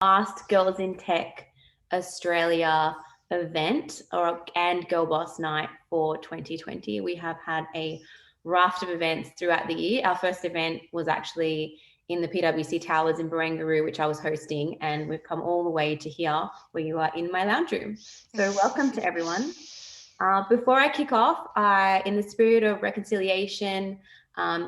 last Girls in Tech Australia event and Girl Boss Night for 2020. We have had a raft of events throughout the year. Our first event was actually in the PwC Towers in Barangaroo, which I was hosting, and we've come all the way to here where you are in my lounge room. So welcome to everyone. Before I kick off, in the spirit of reconciliation,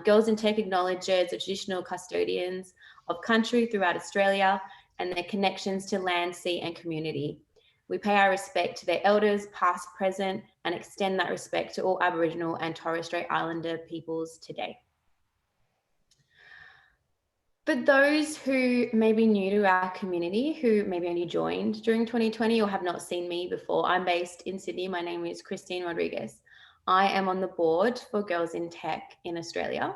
Girls in Tech acknowledges the traditional custodians of country throughout Australia and their connections to land, sea, and community. We pay our respect to their elders, past, present, and extend that respect to all Aboriginal and Torres Strait Islander peoples today. For those who may be new to our community, who maybe only joined during 2020 or have not seen me before, I'm based in Sydney. My name is Christine Rodriguez. I am on the board for Girls in Tech in Australia.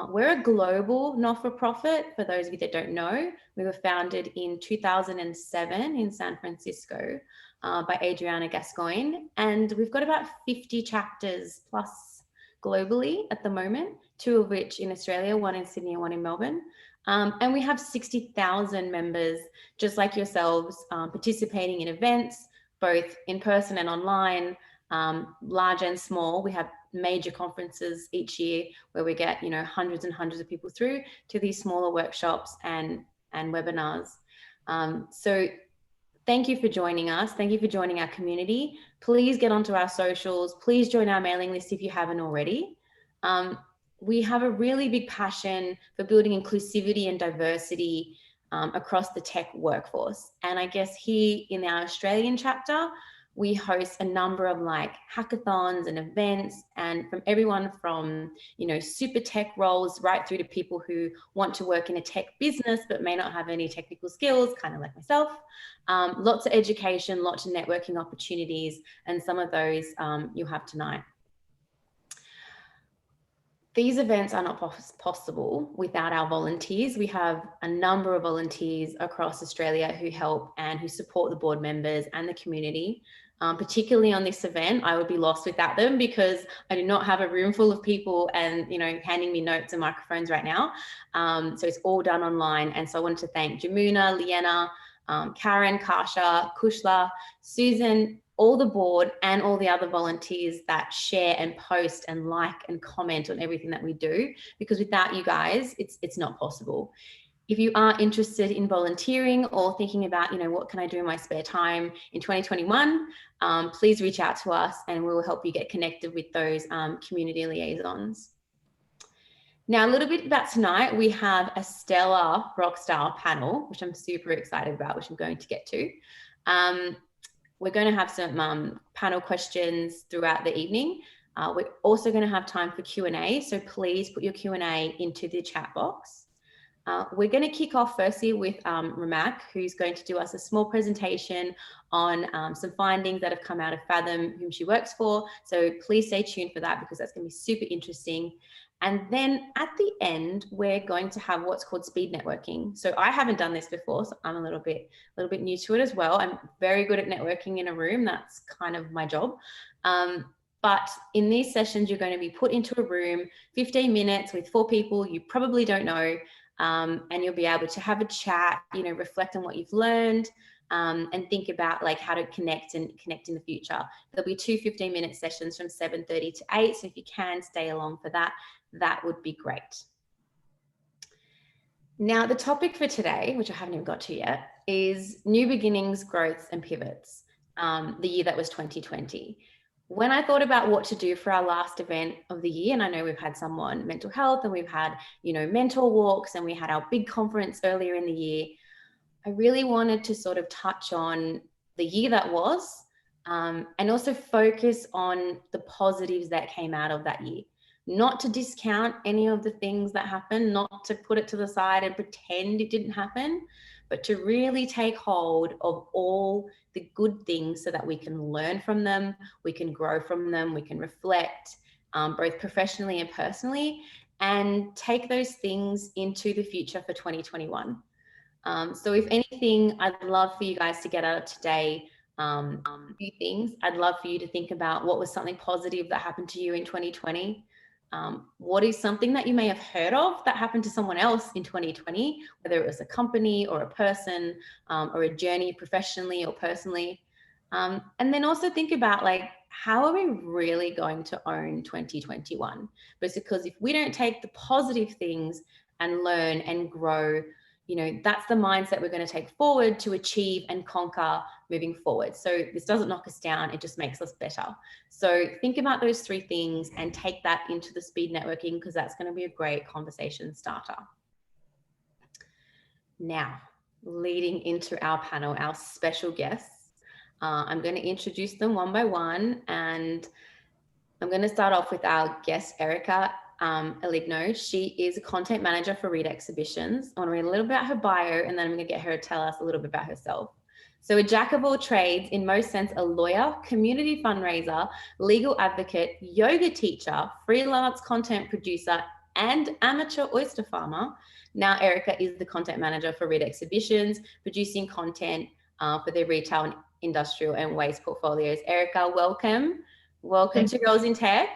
We're a global not-for-profit. For those of you that don't know, we were founded in 2007 in San Francisco by Adriana Gascoigne, and we've got about 50 chapters plus globally at the moment, 2 of which in Australia, 1 in Sydney and 1 in Melbourne. And we have 60,000 members, just like yourselves, participating in events, both in person and online, large and small. We have major conferences each year where we get, hundreds and hundreds of people through to these smaller workshops and webinars. So thank you for joining us. Thank you for joining our community. Please get onto our socials. Please join our mailing list if you haven't already. We have a really big passion for building inclusivity and diversity across the tech workforce. And I guess here in our Australian chapter, we host a number of hackathons and events, and from everyone from, super tech roles right through to people who want to work in a tech business but may not have any technical skills, kind of like myself. Lots of education, lots of networking opportunities, and some of those you'll have tonight. These events are not possible without our volunteers. We have a number of volunteers across Australia who help and who support the board members and the community. Particularly on this event, I would be lost without them because I do not have a room full of people and, handing me notes and microphones right now. So it's all done online. And so I wanted to thank Jamuna, Liana, Karen, Kasha, Kushla, Susan, all the board and all the other volunteers that share and post and like and comment on everything that we do, because without you guys, it's not possible. If you are interested in volunteering or thinking about, what can I do in my spare time in 2021, please reach out to us and we'll help you get connected with those community liaisons. Now, a little bit about tonight, we have a stellar rockstar panel, which I'm super excited about, which I'm going to get to. We're going to have some panel questions throughout the evening. We're also going to have time for Q&A, so please put your Q&A into the chat box. We're going to kick off firstly with Ramak, who's going to do us a small presentation on some findings that have come out of Fathom, whom she works for. So please stay tuned for that because that's going to be super interesting. And then at the end, we're going to have what's called speed networking. So I haven't done this before, so I'm a little bit new to it as well. I'm very good at networking in a room. That's kind of my job. But in these sessions, you're going to be put into a room, 15 minutes with 4 people you probably don't know, and you'll be able to have a chat, reflect on what you've learned, and think about how to connect in the future. There'll be 2 15-minute sessions from 7:30 to 8. So if you can stay along for that, that would be great. Now, the topic for today, which I haven't even got to yet, is new beginnings, growths, and pivots, the year that was 2020. When I thought about what to do for our last event of the year, and I know we've had some on mental health and we've had, mentor walks, and we had our big conference earlier in the year, I really wanted to sort of touch on the year that was, and also focus on the positives that came out of that year. Not to discount any of the things that happened, not to put it to the side and pretend it didn't happen, but to really take hold of all the good things so that we can learn from them, we can grow from them, we can reflect, both professionally and personally, and take those things into the future for 2021. So if anything, I'd love for you guys to get out of today a few things. I'd love for you to think about what was something positive that happened to you in 2020. What is something that you may have heard of that happened to someone else in 2020, whether it was a company or a person, or a journey professionally or personally. And then also think about, like, how are we really going to own 2021? Because if we don't take the positive things and learn and grow, that's the mindset we're going to take forward to achieve and conquer moving forward. So this doesn't knock us down, it just makes us better. So think about those 3 things and take that into the speed networking, because that's going to be a great conversation starter. Now, leading into our panel, our special guests, I'm going to introduce them one by one, and I'm going to start off with our guest, Erica Aligno. She is a content manager for Reed Exhibitions. I want to read a little bit about her bio, and then I'm going to get her to tell us a little bit about herself. So a jack of all trades, in most sense, a lawyer, community fundraiser, legal advocate, yoga teacher, freelance content producer, and amateur oyster farmer. Now Erica is the content manager for Reed Exhibitions, producing content for their retail and industrial and waste portfolios. Erica, welcome. Welcome to Girls in Tech.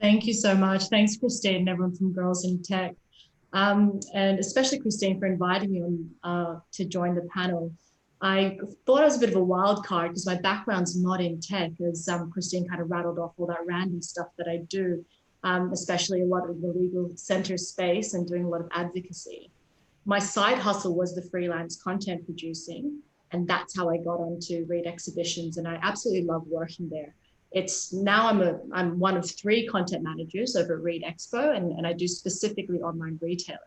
Thank you so much. Thanks, Christine, and everyone from Girls in Tech. And especially Christine for inviting me on to join the panel. I thought I was a bit of a wild card because my background's not in tech, as Christine kind of rattled off all that random stuff that I do, especially a lot of the legal center space and doing a lot of advocacy. My side hustle was the freelance content producing, and that's how I got onto Reed Exhibitions, and I absolutely love working there. It's now I'm one of 3 content managers over at Reed Expo, and I do specifically online retailer.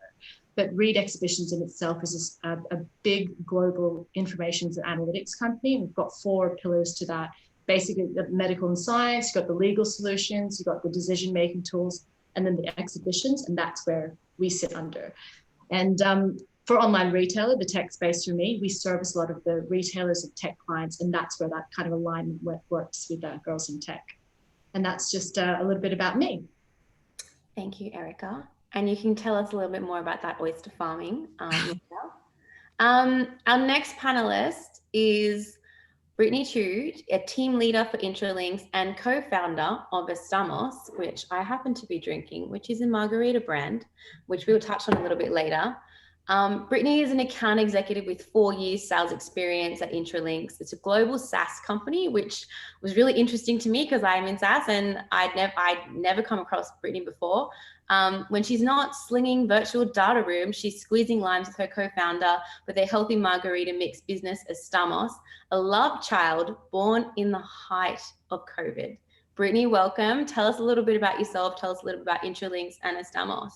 But Reed Exhibitions in itself is a big global information and analytics company. We've got 4 pillars to that. Basically, the medical and science, you've got the legal solutions, you've got the decision-making tools, and then the exhibitions, and that's where we sit under. And for online retailer, the tech space for me, we service a lot of the retailers and tech clients, and that's where that kind of alignment works with Girls in Tech. And that's just a little bit about me. Thank you, Erica. And you can tell us a little bit more about that oyster farming. Our next panelist is Brittany Chu, a team leader for Intralinks and co-founder of Estamos, which I happen to be drinking, which is a margarita brand, which we'll touch on a little bit later. Brittany is an account executive with 4 years sales experience at Intralinks. It's a global SaaS company, which was really interesting to me because I'm in SaaS and I'd never come across Brittany before. When she's not slinging virtual data rooms, she's squeezing limes with her co-founder with their healthy margarita mix business, Estamos, a love child born in the height of COVID. Brittany, welcome. Tell us a little bit about yourself. Tell us a little bit about Intralinks and Estamos.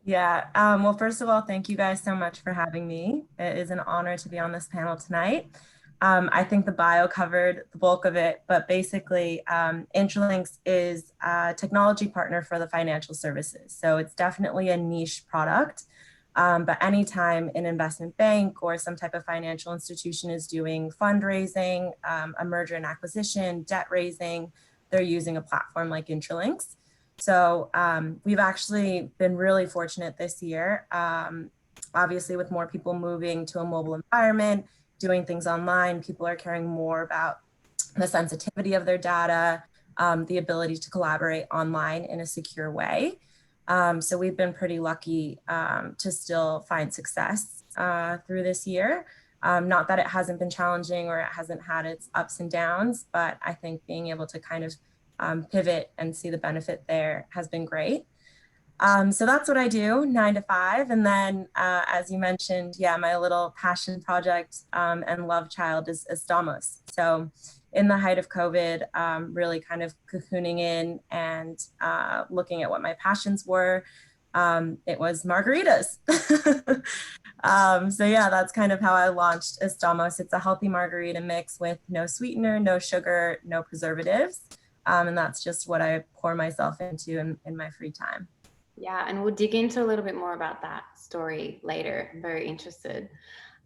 Yeah, well, first of all, thank you guys so much for having me. It is an honor to be on this panel tonight. I think the bio covered the bulk of it, but basically Intralinks is a technology partner for the financial services. So it's definitely a niche product, but anytime an investment bank or some type of financial institution is doing fundraising, a merger and acquisition, debt raising, they're using a platform like Intralinks. So we've actually been really fortunate this year, obviously with more people moving to a mobile environment, doing things online, people are caring more about the sensitivity of their data, the ability to collaborate online in a secure way. So we've been pretty lucky to still find success through this year. Not that it hasn't been challenging or it hasn't had its ups and downs, but I think being able to kind of pivot and see the benefit there has been great. So that's what I do, 9 to 5. And then, as you mentioned, yeah, my little passion project and love child is Estamos. So in the height of COVID, really kind of cocooning in and looking at what my passions were. It was margaritas. So yeah, that's kind of how I launched Estamos. It's a healthy margarita mix with no sweetener, no sugar, no preservatives. And that's just what I pour myself into in my free time. Yeah, and we'll dig into a little bit more about that story later. I'm very interested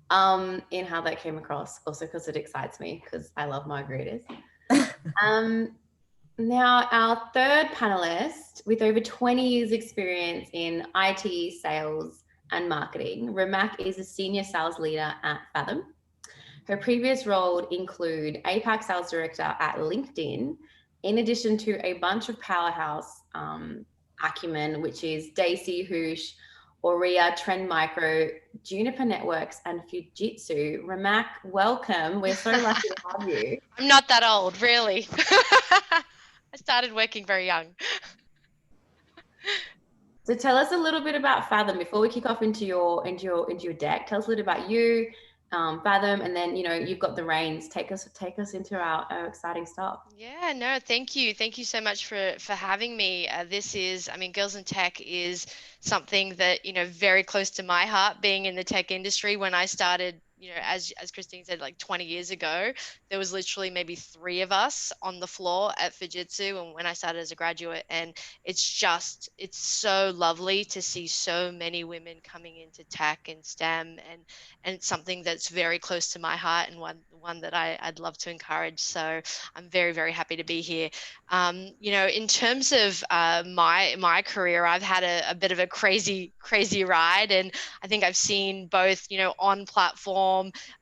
in how that came across, also because it excites me because I love margaritas. Now, our third panelist with over 20 years experience in IT, sales, and marketing, Ramak is a senior sales leader at Fathom. Her previous roles include APAC sales director at LinkedIn, in addition to a bunch of powerhouse Acumen, which is Daisy, Hoosh, Aurea, Trend Micro, Juniper Networks, and Fujitsu. Ramak, welcome. We're so lucky to have you. I'm not that old, really. I started working very young. So tell us a little bit about Fathom before we kick off into your deck. Tell us a little about you, Fathom, and then you've got the reins. Take us into our exciting stuff. Yeah, no, thank you so much for having me. This is, I mean, Girls in Tech is something that very close to my heart. Being in the tech industry, when I started, as Christine said, like 20 years ago, there was literally maybe 3 of us on the floor at Fujitsu, and when I started as a graduate, and it's so lovely to see so many women coming into tech and STEM, and it's something that's very close to my heart, and one that I'd love to encourage. So I'm very, very happy to be here. In terms of my career, I've had a bit of a crazy ride, and I think I've seen both, on platform,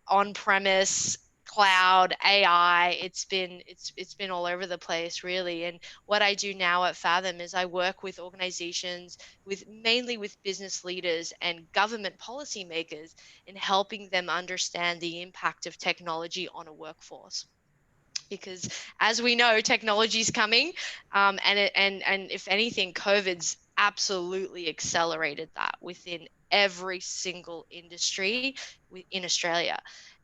on premise, cloud, AI. It's been all over the place, really. And what I do now at Fathom is I work with organizations, mainly with business leaders and government policymakers, in helping them understand the impact of technology on a workforce. Because as we know, technology is coming, and if anything, COVID's absolutely accelerated that within every single industry in Australia.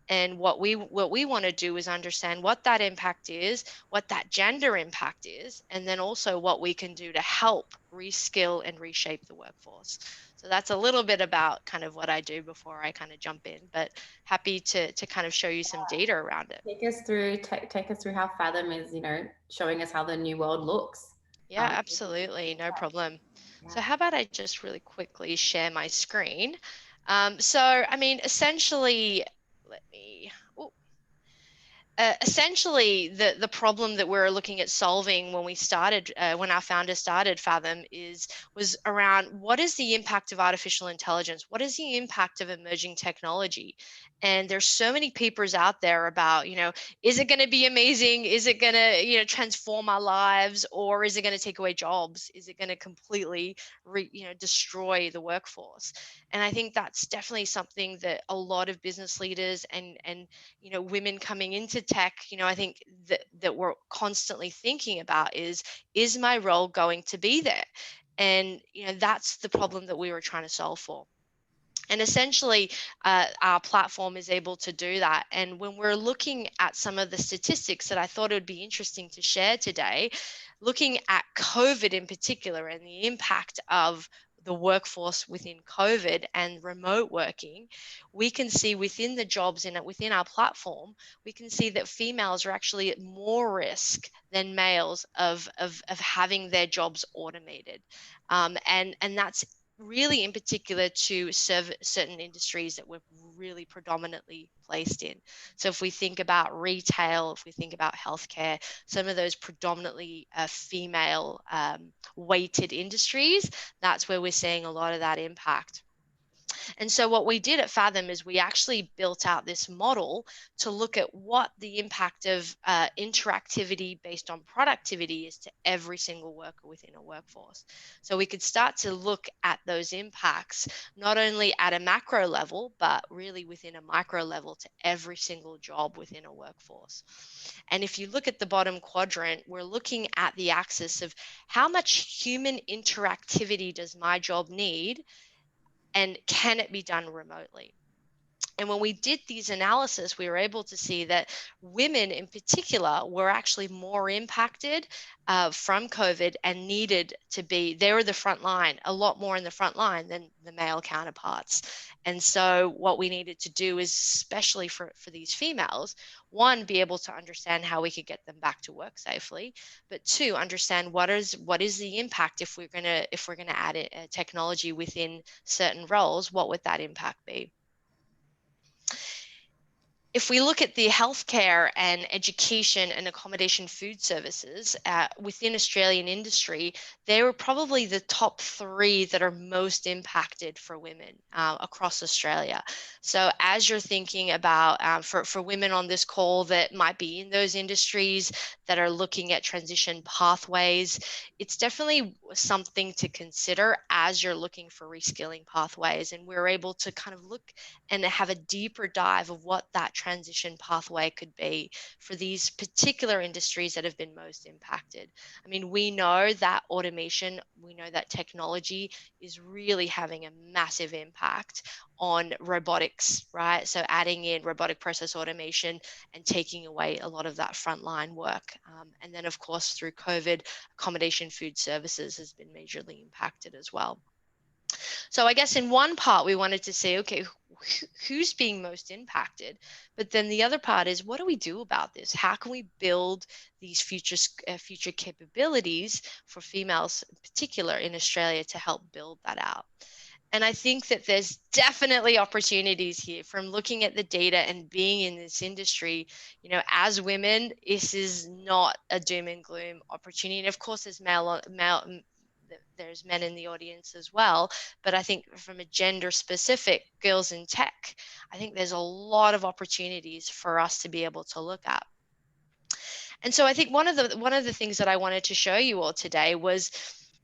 And what we want to do is understand what that impact is, what that gender impact is, and then also what we can do to help reskill and reshape the workforce. So that's a little bit about kind of what I do before I kind of jump in, but happy to kind of show you some data around it. Take us through how Fathom is, showing us how the new world looks. Yeah, absolutely, no problem. Yeah. So how about I just really quickly share my screen? So I mean, essentially, essentially, the problem that we're looking at solving when we started, when our founders started Fathom, was around what is the impact of artificial intelligence? What is the impact of emerging technology? And there's so many papers out there about, is it going to be amazing? Is it going to, transform our lives, or is it going to take away jobs? Is it going to completely, destroy the workforce? And I think that's definitely something that a lot of business leaders and women coming into tech, I think that we're constantly thinking about is my role going to be there? And that's the problem that we were trying to solve for. And essentially, our platform is able to do that. And when we're looking at some of the statistics that I thought it would be interesting to share today, looking at COVID in particular and the impact of the workforce within COVID and remote working, we can see within the jobs within our platform, we can see that females are actually at more risk than males of having their jobs automated. And that's really in particular to serve certain industries that we're really predominantly placed in. So if we think about retail, if we think about healthcare, some of those predominantly female weighted industries, that's where we're seeing a lot of that impact. And so what we did at Fathom is we actually built out this model to look at what the impact of interactivity based on productivity is to every single worker within a workforce. So we could start to look at those impacts, not only at a macro level, but really within a micro level to every single job within a workforce. And if you look at the bottom quadrant, we're looking at the axis of how much human interactivity does my job need, and can it be done remotely? And when we did these analysis, we were able to see that women in particular were actually more impacted from COVID and needed to be, they were the front line, a lot more in the front line than the male counterparts. And so what we needed to do is, especially for these females, one, be able to understand how we could get them back to work safely, but two, understand what is the impact if we're gonna add a technology within certain roles, what would that impact be? if we look at the healthcare and education and accommodation food services within Australian industry, they were probably the top 3 that are most impacted for women across Australia. So as you're thinking about for women on this call that might be in those industries that are looking at transition pathways, it's definitely something to consider as you're looking for reskilling pathways. And we're able to kind of look and have a deeper dive of what that transition pathway could be for these particular industries that have been most impacted. I mean, we know that automation, we know that technology is really having a massive impact on robotics, right? So adding in robotic process automation and taking away a lot of that frontline work. And then of course, through COVID, accommodation food services has been majorly impacted as well. So I guess in one part, we wanted to say, okay, who's being most impacted? But then the other part is, what do we do about this? How can we build these future capabilities for females, in particular in Australia, to help build that out? And I think that there's definitely opportunities here from looking at the data and being in this industry. You know, as women, this is not a doom and gloom opportunity. And of course, there's there's men in the audience as well. But I think from a gender specific girls in tech, I think there's a lot of opportunities for us to be able to look at. And so I think one of the things that I wanted to show you all today was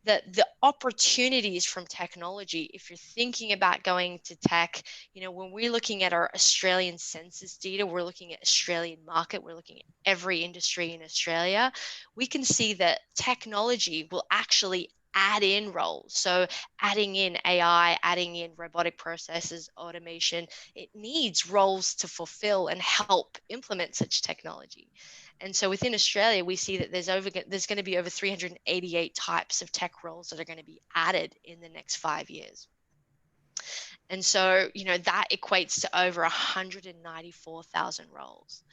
that the opportunities from technology, if you're thinking about going to tech, you know, when we're looking at our Australian census data, we're looking at Australian market, we're looking at every industry in Australia, we can see that technology will actually add in roles. So adding in AI, adding in robotic processes, automation, it needs roles to fulfill and help implement such technology. And so within Australia, we see that there's going to be over 388 types of tech roles that are going to be added in the next 5 years. And so, you know, that equates to over 194,000 roles.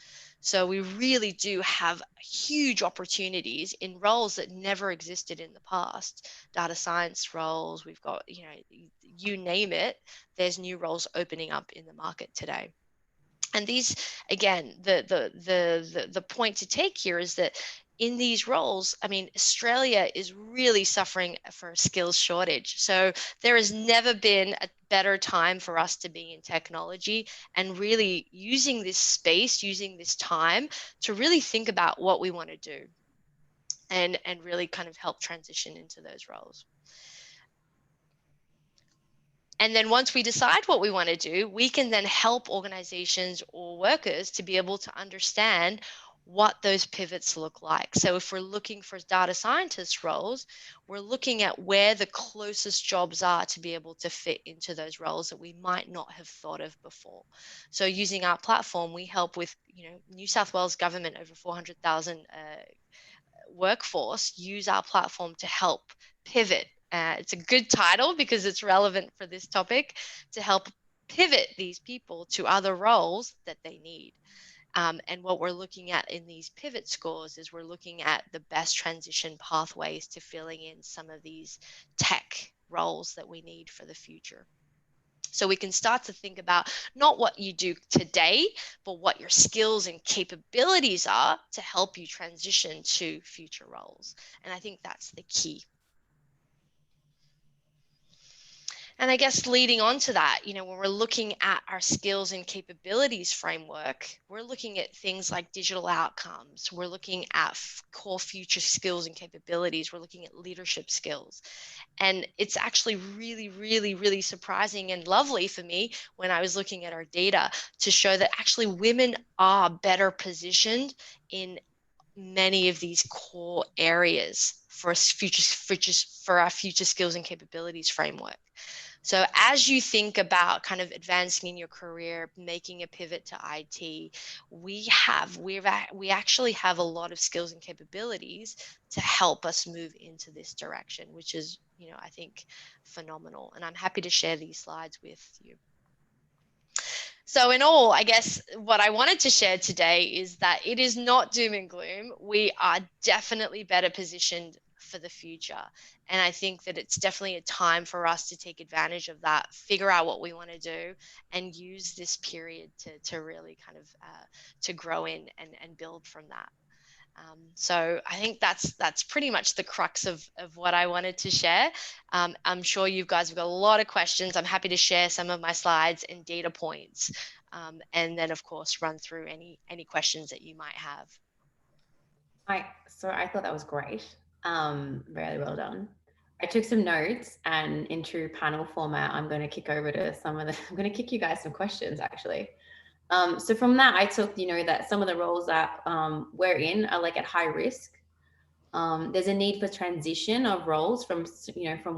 So we really do have huge opportunities in roles that never existed in the past. Data science roles, we've got, you know, you name it, there's new roles opening up in the market today. And these, again, the point to take here is that in these roles, I mean, Australia is really suffering for a skills shortage. So there has never been a better time for us to be in technology and really using this space, using this time to really think about what we want to do and really kind of help transition into those roles. And then once we decide what we want to do, we can then help organizations or workers to be able to understand what those pivots look like. So if we're looking for data scientist roles, we're looking at where the closest jobs are to be able to fit into those roles that we might not have thought of before. So using our platform, we help with, you know, New South Wales government, over 400,000 workforce use our platform to help pivot. It's a good title because it's relevant for this topic, to help pivot these people to other roles that they need. And what we're looking at in these pivot scores is we're looking at the best transition pathways to filling in some of these tech roles that we need for the future. So we can start to think about not what you do today, but what your skills and capabilities are to help you transition to future roles. And I think that's the key. And I guess leading on to that, you know, when we're looking at our skills and capabilities framework, we're looking at things like digital outcomes. We're looking at core future skills and capabilities. We're looking at leadership skills. And it's actually really, really, really surprising and lovely for me when I was looking at our data to show that actually women are better positioned in many of these core areas for our future skills and capabilities framework. So as you think about kind of advancing in your career, making a pivot to IT, we actually have a lot of skills and capabilities to help us move into this direction, which is, you know, I think phenomenal. And I'm happy to share these slides with you. So in all, I guess what I wanted to share today is that it is not doom and gloom. We are definitely better positioned for the future. And I think that it's definitely a time for us to take advantage of that, figure out what we want to do, and use this period to really kind of to grow in and build from that. So I think that's pretty much the crux of what I wanted to share. I'm sure you guys have got a lot of questions. I'm happy to share some of my slides and data points, and then of course run through any questions that you might have. So I thought that was great. Very well done. I took some notes, and in true panel format, I'm going to kick over to I'm going to kick you guys some questions actually. So from that, I took, that some of the roles that we're in are like at high risk. There's a need for transition of roles from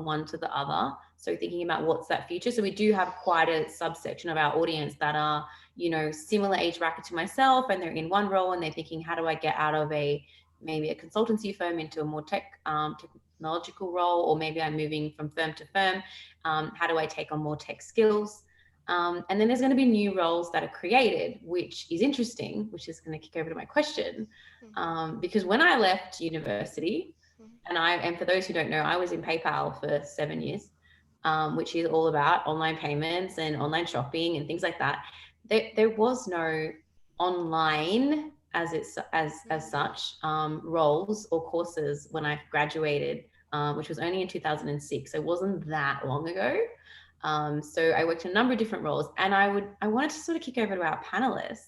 one to the other. So thinking about what's that future. So we do have quite a subsection of our audience that are, similar age bracket to myself, and they're in one role and they're thinking, how do I get out of maybe a consultancy firm into a more technological role, or maybe I'm moving from firm to firm. How do I take on more tech skills? And then there's going to be new roles that are created, which is interesting, which is going to kick over to my question. Because when I left university, and for those who don't know, I was in PayPal for 7 years, which is all about online payments and online shopping and things like that. There was no online as such roles or courses when I graduated, which was only in 2006. So it wasn't that long ago. So I worked in a number of different roles, and I wanted to sort of kick over to our panelists.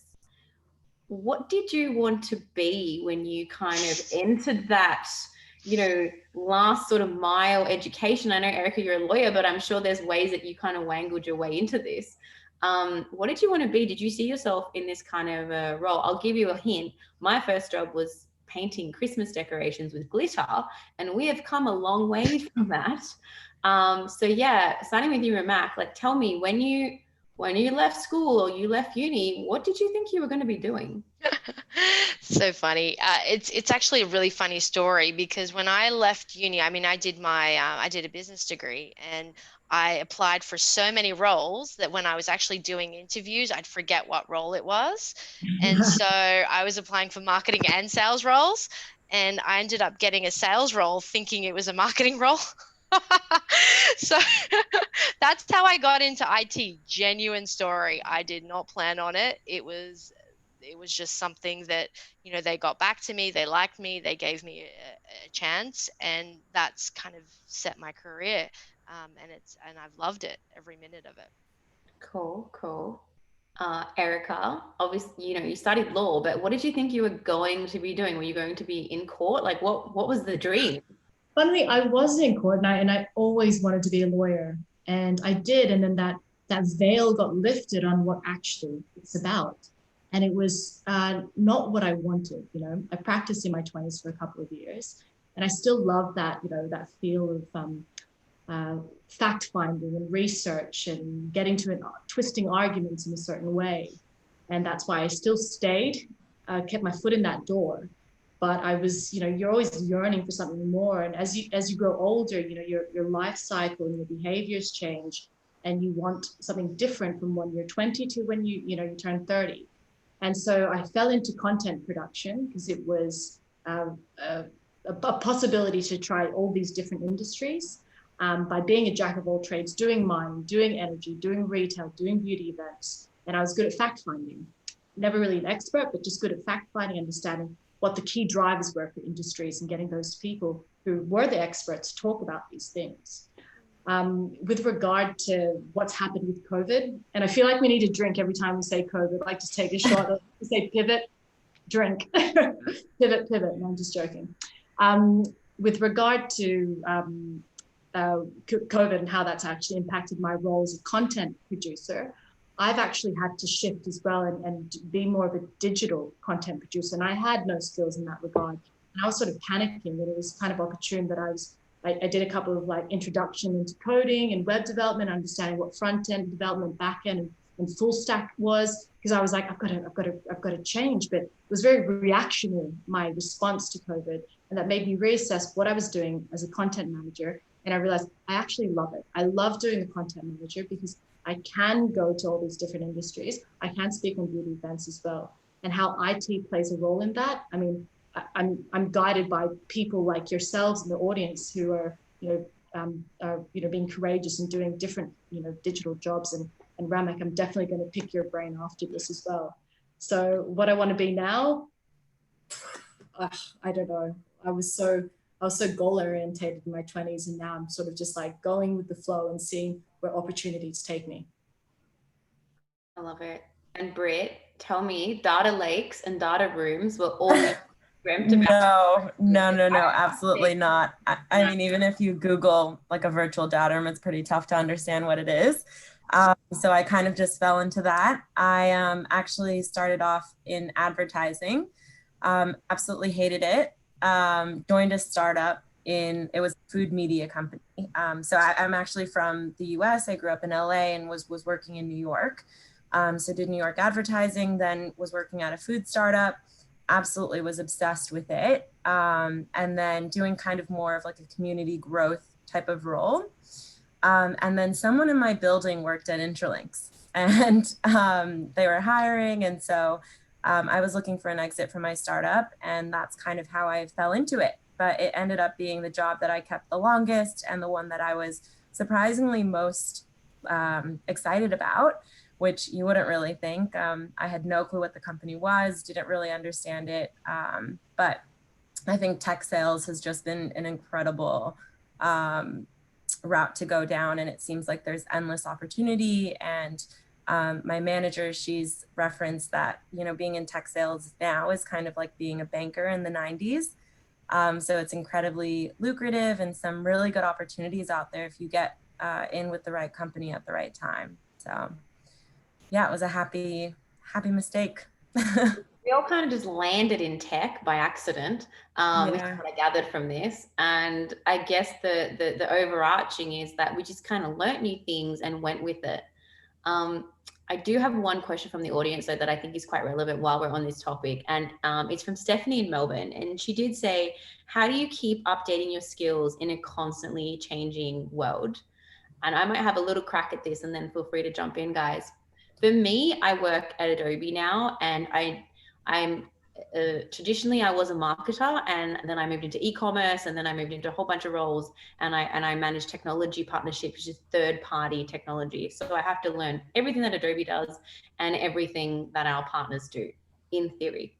What did you want to be when you kind of entered that, last sort of mile education? I know, Erica, you're a lawyer, but I'm sure there's ways that you kind of wangled your way into this. What did you want to be? Did you see yourself in this kind of a role? I'll give you a hint. My first job was painting Christmas decorations with glitter, and we have come a long way from that. So yeah, starting with you, Ramak, like tell me, when you left school or you left uni, what did you think you were going to be doing? So funny. It's actually a really funny story, because when I left uni, I mean, I did a business degree, and I applied for so many roles that when I was actually doing interviews, I'd forget what role it was. And so I was applying for marketing and sales roles, and I ended up getting a sales role thinking it was a marketing role. So that's how I got into IT. Genuine story. I did not plan on it. It was just something that, they got back to me, they liked me, they gave me a chance, and that's kind of set my career. And I've loved it, every minute of it. Cool. Erica, obviously, you studied law, but what did you think you were going to be doing? Were you going to be in court? Like what was the dream? Funnily, I was in court, and I always wanted to be a lawyer, and I did. And then that veil got lifted on what actually it's about. And it was not what I wanted. I practiced in my 20s for a couple of years, and I still love that, that feel of fact finding and research and getting to it, twisting arguments in a certain way. And that's why I still stayed, kept my foot in that door. But I was, you're always yearning for something more. And as you grow older, your life cycle and your behaviors change, and you want something different from when you're 20 to when you turn 30. And so I fell into content production because it was a possibility to try all these different industries by being a jack of all trades, doing mining, doing energy, doing retail, doing beauty events. And I was good at fact finding. Never really an expert, but just good at fact finding, understanding what the key drivers were for industries, and getting those people who were the experts to talk about these things. With regard to what's happened with COVID, and I feel like we need to drink every time we say COVID, like to take a shot, to say pivot, drink, pivot. No, I'm just joking. With regard to COVID and how that's actually impacted my role as a content producer, I've actually had to shift as well and be more of a digital content producer. And I had no skills in that regard. And I was sort of panicking that it was kind of opportune that I did a couple of introduction into coding and web development, understanding what front end development, back end, and full stack was, because I was like, I've got to change. But it was very reactionary, my response to COVID, and that made me reassess what I was doing as a content manager. And I realized I actually love it. I love doing the content manager because I can go to all these different industries. I can speak on beauty events as well, and how IT plays a role in that. I mean, I'm guided by people like yourselves in the audience who are, being courageous and doing different, digital jobs. And Ramak, I'm definitely going to pick your brain after this as well. So what I want to be now, I don't know. I was so goal orientated in my 20s, and now I'm sort of just like going with the flow and seeing where opportunities take me. I love it. And Britt, tell me, data lakes and data rooms were all dreamt about. No, absolutely not. I mean, even if you Google like a virtual data room, it's pretty tough to understand what it is. So I kind of just fell into that. I actually started off in advertising, absolutely hated it. Joined a startup it was a food media company. So I'm actually from the US. I grew up in LA and was working in New York. So did New York advertising, then was working at a food startup, absolutely was obsessed with it. And then doing kind of more of like a community growth type of role. And then someone in my building worked at Intralinks, and they were hiring. And so I was looking for an exit from my startup, and that's kind of how I fell into it. But it ended up being the job that I kept the longest and the one that I was surprisingly most excited about, which you wouldn't really think. I had no clue what the company was, didn't really understand it. But I think tech sales has just been an incredible route to go down. And it seems like there's endless opportunity. And my manager, she's referenced that, being in tech sales now is kind of like being a banker in the 90s. So it's incredibly lucrative and some really good opportunities out there if you get in with the right company at the right time. So yeah, it was a happy mistake. We all kind of just landed in tech by accident, which is what I gathered from this. And I guess the overarching is that we just kind of learnt new things and went with it. I do have one question from the audience though that I think is quite relevant while we're on this topic. And it's from Stephanie in Melbourne. And she did say, how do you keep updating your skills in a constantly changing world? And I might have a little crack at this and then feel free to jump in, guys. For me, I work at Adobe now, and I'm traditionally I was a marketer, and then I moved into e-commerce, and then I moved into a whole bunch of roles, and I manage technology partnerships, which is third-party technology. So I have to learn everything that Adobe does and everything that our partners do, in theory.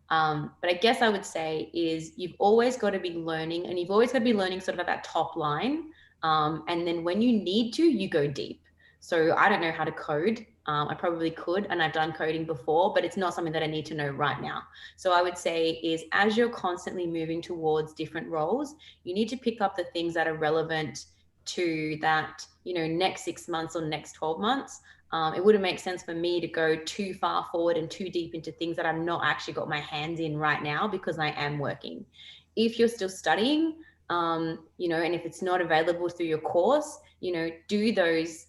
But I guess I would say is you've always got to be learning, and you've always got to be learning sort of at that top line. And then when you need to, you go deep. So I don't know how to code. I probably could, and I've done coding before, but it's not something that I need to know right now. So I would say is as you're constantly moving towards different roles, you need to pick up the things that are relevant to that, next 6 months or next 12 months. It wouldn't make sense for me to go too far forward and too deep into things that I've not actually got my hands in right now because I am working. If you're still studying, and if it's not available through your course, do those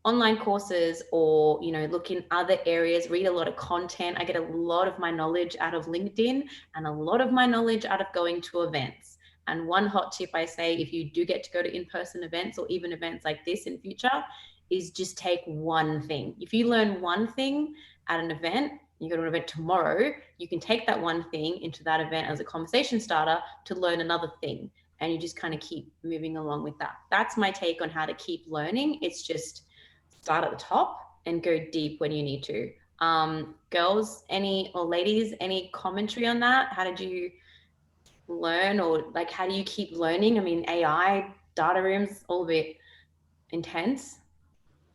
online courses, or look in other areas, read a lot of content. I get a lot of my knowledge out of LinkedIn and a lot of my knowledge out of going to events. And one hot tip I say, if you do get to go to in-person events or even events like this in future, is just take one thing. If you learn one thing at an event, you go to an event tomorrow, you can take that one thing into that event as a conversation starter to learn another thing. And you just kind of keep moving along with that. That's my take on how to keep learning. It's just start at the top and go deep when you need to. Girls, ladies, any commentary on that? How did you learn, or like, how do you keep learning? I mean, AI, data rooms, all a bit intense.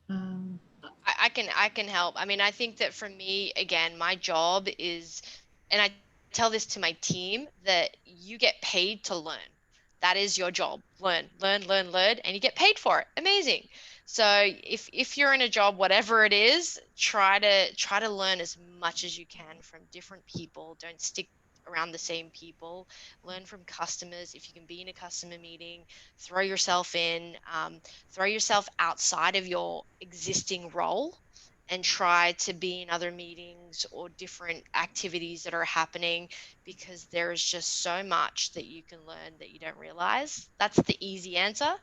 I can help. I mean, I think that for me, again, my job is, and I tell this to my team, that you get paid to learn. That is your job. Learn, and you get paid for it. Amazing. So if you're in a job, whatever it is, try to learn as much as you can from different people. Don't stick around the same people. Learn from customers. If you can be in a customer meeting, throw yourself in, throw yourself outside of your existing role and try to be in other meetings or different activities that are happening, because there is just so much that you can learn that you don't realize. That's the easy answer.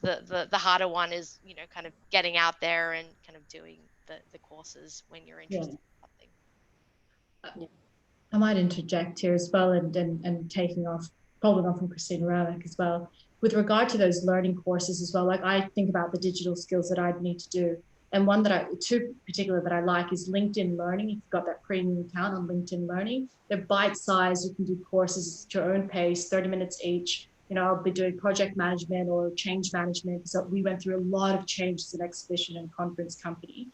The harder one is, kind of getting out there and kind of doing the courses when you're interested in something. I might interject here as well, and taking off, following on from Christine Ramick as well. With regard to those learning courses as well, like I think about the digital skills that I'd need to do. And two particular that I like is LinkedIn Learning. If you've got that premium account on LinkedIn Learning, they're bite-sized. You can do courses at your own pace, 30 minutes each. You know, I'll be doing project management or change management. So we went through a lot of change as an exhibition and conference company.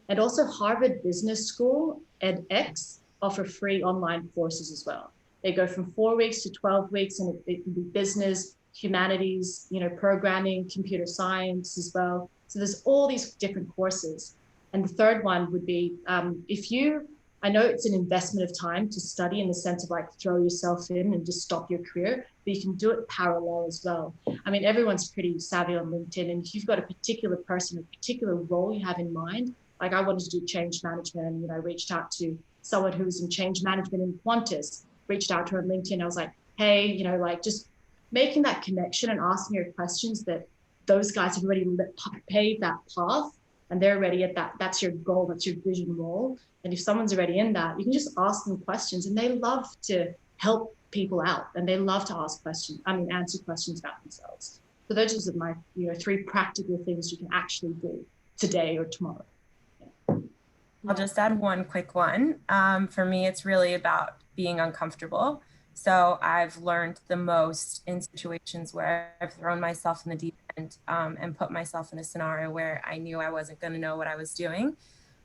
And also Harvard Business School, edX, offer free online courses as well. They go from 4 weeks to 12 weeks, and it can be business, humanities, you know, programming, computer science as well. So there's all these different courses. And the third one would be, I know it's an investment of time to study in the sense of like throw yourself in and just stop your career, but you can do it parallel as well. I mean, everyone's pretty savvy on LinkedIn, and if you've got a particular person, a particular role you have in mind, like I wanted to do change management, and, you know, I reached out to someone who was in change management in Qantas, reached out to her on LinkedIn. I was like, hey, you know, like just making that connection and asking her questions that those guys have already paved that path, and they're already at that. That's your goal, that's your vision role. And if someone's already in that, you can just ask them questions, and they love to help people out, and they love to answer questions about themselves. So those are my, you know, 3 practical things you can actually do today or tomorrow. I'll just add one quick one. For me, it's really about being uncomfortable. So I've learned the most in situations where I've thrown myself in the deep end and put myself in a scenario where I knew I wasn't going to know what I was doing.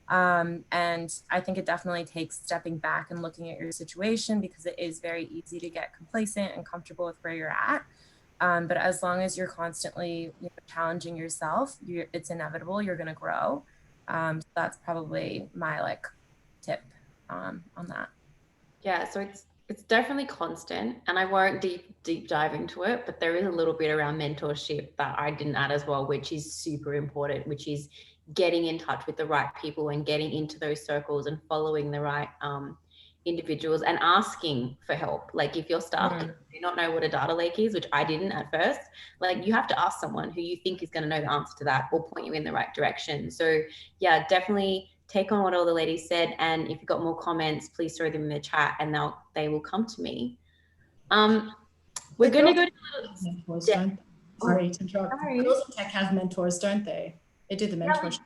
And I think it definitely takes stepping back and looking at your situation, because it is very easy to get complacent and comfortable with where you're at. But as long as you're constantly, you know, challenging yourself, it's inevitable, you're going to grow. So that's probably my tip on that. Yeah, so it's definitely constant, and I won't deep dive into it, but there is a little bit around mentorship that I didn't add as well, which is super important, which is getting in touch with the right people and getting into those circles and following the right individuals and asking for help. Like if you're stuck and you do not know what a data lake is, which I didn't at first, like you have to ask someone who you think is going to know the answer to that or point you in the right direction. So yeah, definitely take on what all the ladies said, and if you've got more comments, please throw them in the chat and they will come to me. We're going to go to mentors, sorry to interrupt. Girls in Tech have mentors, don't they? They do the mentorship.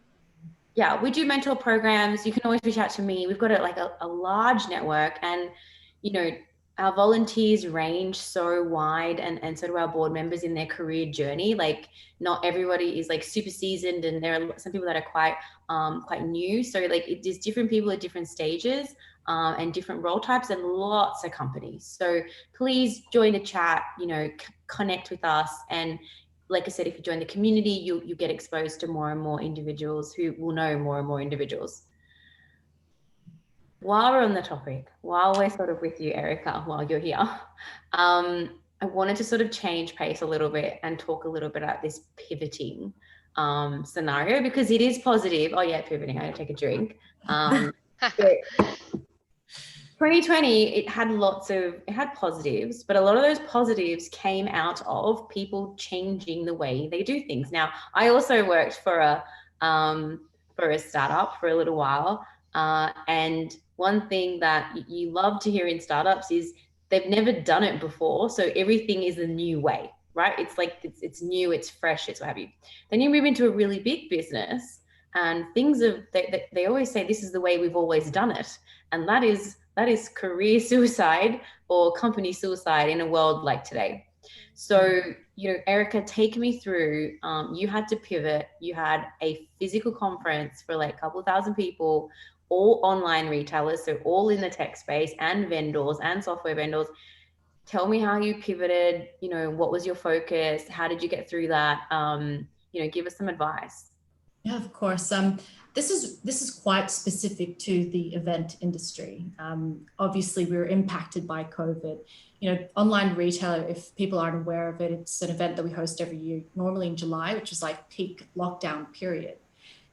Yeah, we do mentor programs. You can always reach out to me. We've got a large network, and you know, our volunteers range so wide, and so do our board members in their career journey. Like not everybody is like super seasoned, and there are some people that are quite new. So like there's different people at different stages and different role types, and lots of companies. So please join the chat, you know, connect with us. And like I said, if you join the community, you get exposed to more and more individuals who will know more and more individuals. While we're on the topic, while we're sort of with you, Erica, while you're here, I wanted to sort of change pace a little bit and talk a little bit about this pivoting scenario, because it is positive. Oh yeah, pivoting, I gotta take a drink. 2020, it had positives, but a lot of those positives came out of people changing the way they do things. Now, I also worked for a startup for a little while, and one thing that you love to hear in startups is they've never done it before, so everything is a new way, right? It's like it's new, it's fresh, it's what have you. Then you move into a really big business, and they always say this is the way we've always done it, and that is career suicide or company suicide in a world like today. So, you know, Erica, take me through, you had to pivot, you had a physical conference for like a couple of thousand people, all online retailers, so all in the tech space, and vendors and software vendors. Tell me how you pivoted, you know, what was your focus? How did you get through that? You know, give us some advice. Yeah, of course. This is quite specific to the event industry. Obviously, we were impacted by COVID. You know, online retailer, if people aren't aware of it, it's an event that we host every year, normally in July, which is like peak lockdown period.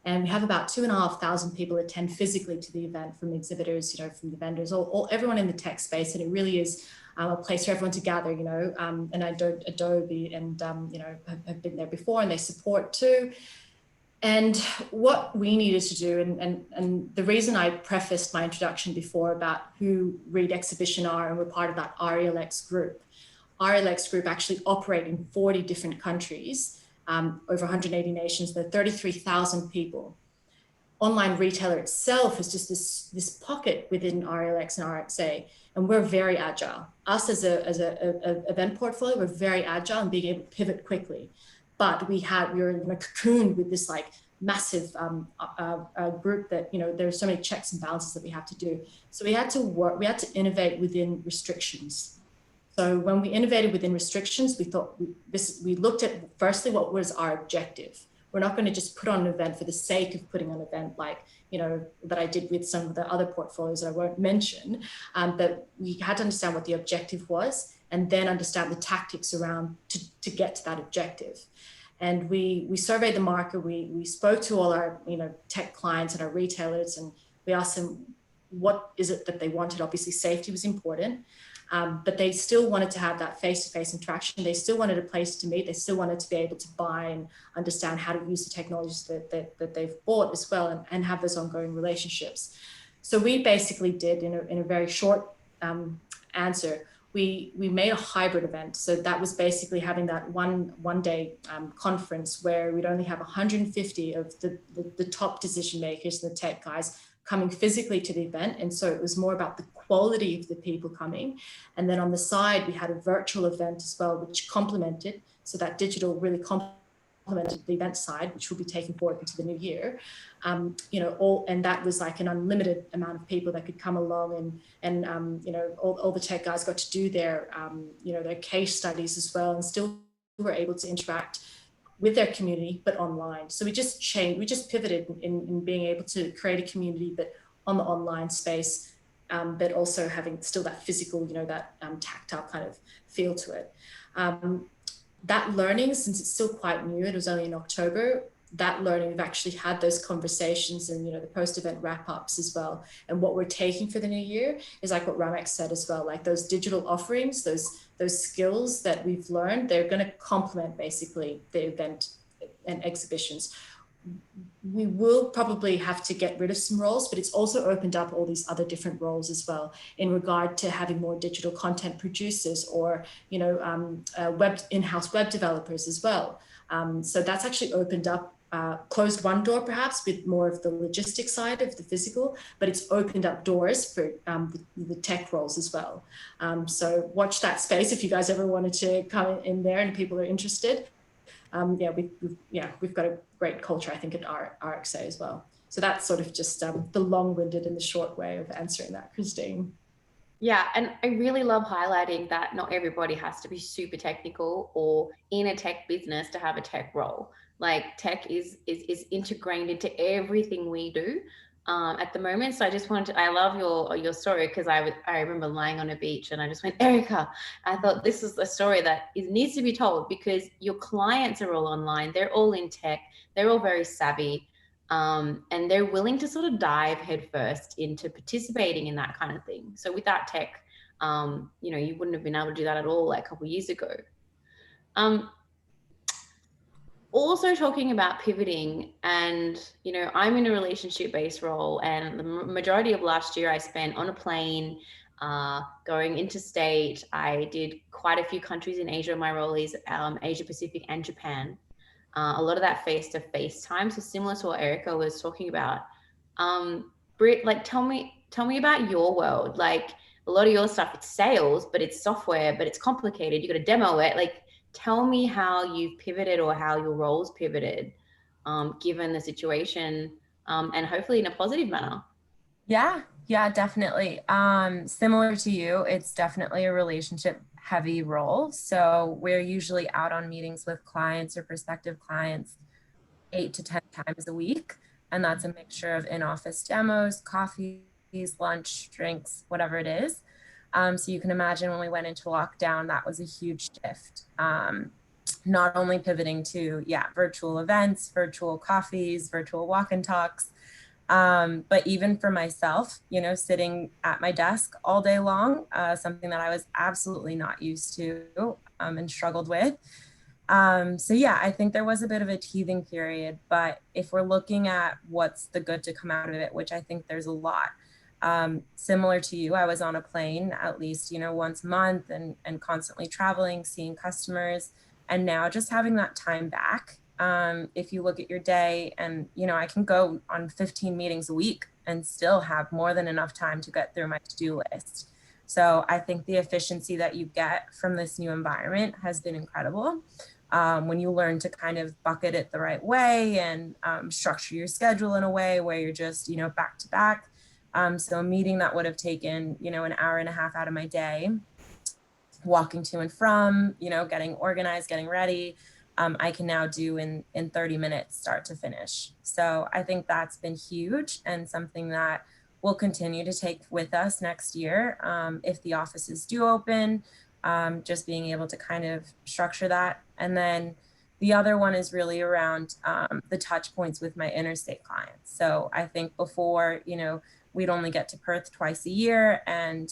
And we have about 2,500 people attend physically to the event, from exhibitors, you know, from the vendors, everyone in the tech space. And it really is a place for everyone to gather, you know, and Adobe and, you know, have been there before, and they support too. And what we needed to do, and the reason I prefaced my introduction before about who Reed Exhibition are, and we're part of that RELX group. RELX group actually operate in 40 different countries, over 180 nations, there are 33,000 people. Online retailer itself is just this pocket within RELX and RXA, and we're very agile. Us as a event portfolio, we're very agile and being able to pivot quickly. But we were in a cocoon with this like massive group that, you know, there's so many checks and balances that we have to do. So we had to innovate within restrictions. So when we innovated within restrictions, we looked at firstly what was our objective. We're not going to just put on an event for the sake of putting on an event, like, you know, that I did with some of the other portfolios that I won't mention. But we had to understand what the objective was, and then understand the tactics around to get to that objective. And we surveyed the market. We spoke to all our, you know, tech clients and our retailers, and we asked them what is it that they wanted. Obviously, safety was important. But they still wanted to have that face-to-face interaction. They still wanted a place to meet. They still wanted to be able to buy and understand how to use the technologies that they've bought as well, and have those ongoing relationships. So we basically did, in a very short answer, we made a hybrid event. So that was basically having that one day conference where we'd only have 150 of the top decision makers, the tech guys, coming physically to the event. And so it was more about the quality of the people coming. And then on the side, we had a virtual event as well, which complemented. So that digital really complemented the event side, which will be taken forward into the new year. You know, and that was like an unlimited amount of people that could come along, and you know, all the tech guys got to do their, you know, their case studies as well, and still were able to interact with their community, but online. So we just changed, we just pivoted in being able to create a community, but on the online space, but also having still that physical, you know, that tactile kind of feel to it. That learning, since it's still quite new, it was only in October, that learning, we've actually had those conversations and, you know, the post-event wrap-ups as well. And what we're taking for the new year is like what Ramex said as well, like those digital offerings, those skills that we've learned, they're going to complement basically the event and exhibitions. We will probably have to get rid of some roles, but it's also opened up all these other different roles as well in regard to having more digital content producers, or, you know, in-house web developers as well. So that's actually opened up, closed one door perhaps with more of the logistic side of the physical, but it's opened up doors for the tech roles as well. So watch that space if you guys ever wanted to come in there and people are interested. We've got a great culture, I think, at RXA as well. So that's sort of just the long-winded and the short way of answering that, Christine. Yeah, and I really love highlighting that not everybody has to be super technical or in a tech business to have a tech role. Like tech is integrated into everything we do at the moment. So I just wanted to, I love your story, because I remember lying on a beach and I just went, Erica, I thought this is a story that needs to be told, because your clients are all online, they're all in tech, they're all very savvy. And they're willing to sort of dive headfirst into participating in that kind of thing. So without tech, you know, you wouldn't have been able to do that at all like a couple of years ago. Also talking about pivoting, and, you know, I'm in a relationship-based role, and the majority of last year I spent on a plane, going interstate. I did quite a few countries in Asia. My role is Asia Pacific and Japan. A lot of that face-to-face time, so similar to what Erica was talking about. Britt, like, tell me about your world. Like, a lot of your stuff, it's sales, but it's software, but it's complicated. You got to demo it. Like, tell me how you've pivoted, or how your roles pivoted, given the situation, and hopefully in a positive manner. Yeah, definitely. Similar to you, it's definitely a relationship heavy role. So we're usually out on meetings with clients or prospective clients 8 to 10 times a week. And that's a mixture of in-office demos, coffees, lunch, drinks, whatever it is. So you can imagine when we went into lockdown, that was a huge shift. Not only pivoting to, virtual events, virtual coffees, virtual walk and talks, but even for myself, you know, sitting at my desk all day long, something that I was absolutely not used to and struggled with. So yeah, I think there was a bit of a teething period, but if we're looking at what's the good to come out of it, which I think there's a lot, similar to you, I was on a plane at least, once a month and constantly traveling, seeing customers, and now just having that time back. If you look at your day and, I can go on 15 meetings a week and still have more than enough time to get through my to-do list. So I think the efficiency that you get from this new environment has been incredible. When you learn to kind of bucket it the right way and structure your schedule in a way where you're just, back to back. So a meeting that would have taken, an hour and a half out of my day, walking to and from, getting organized, getting ready, I can now do in 30 minutes, start to finish. So I think that's been huge and something that we'll continue to take with us next year if the offices do open. Just being able to kind of structure that. And then the other one is really around the touch points with my interstate clients. So I think before, we'd only get to Perth twice a year, and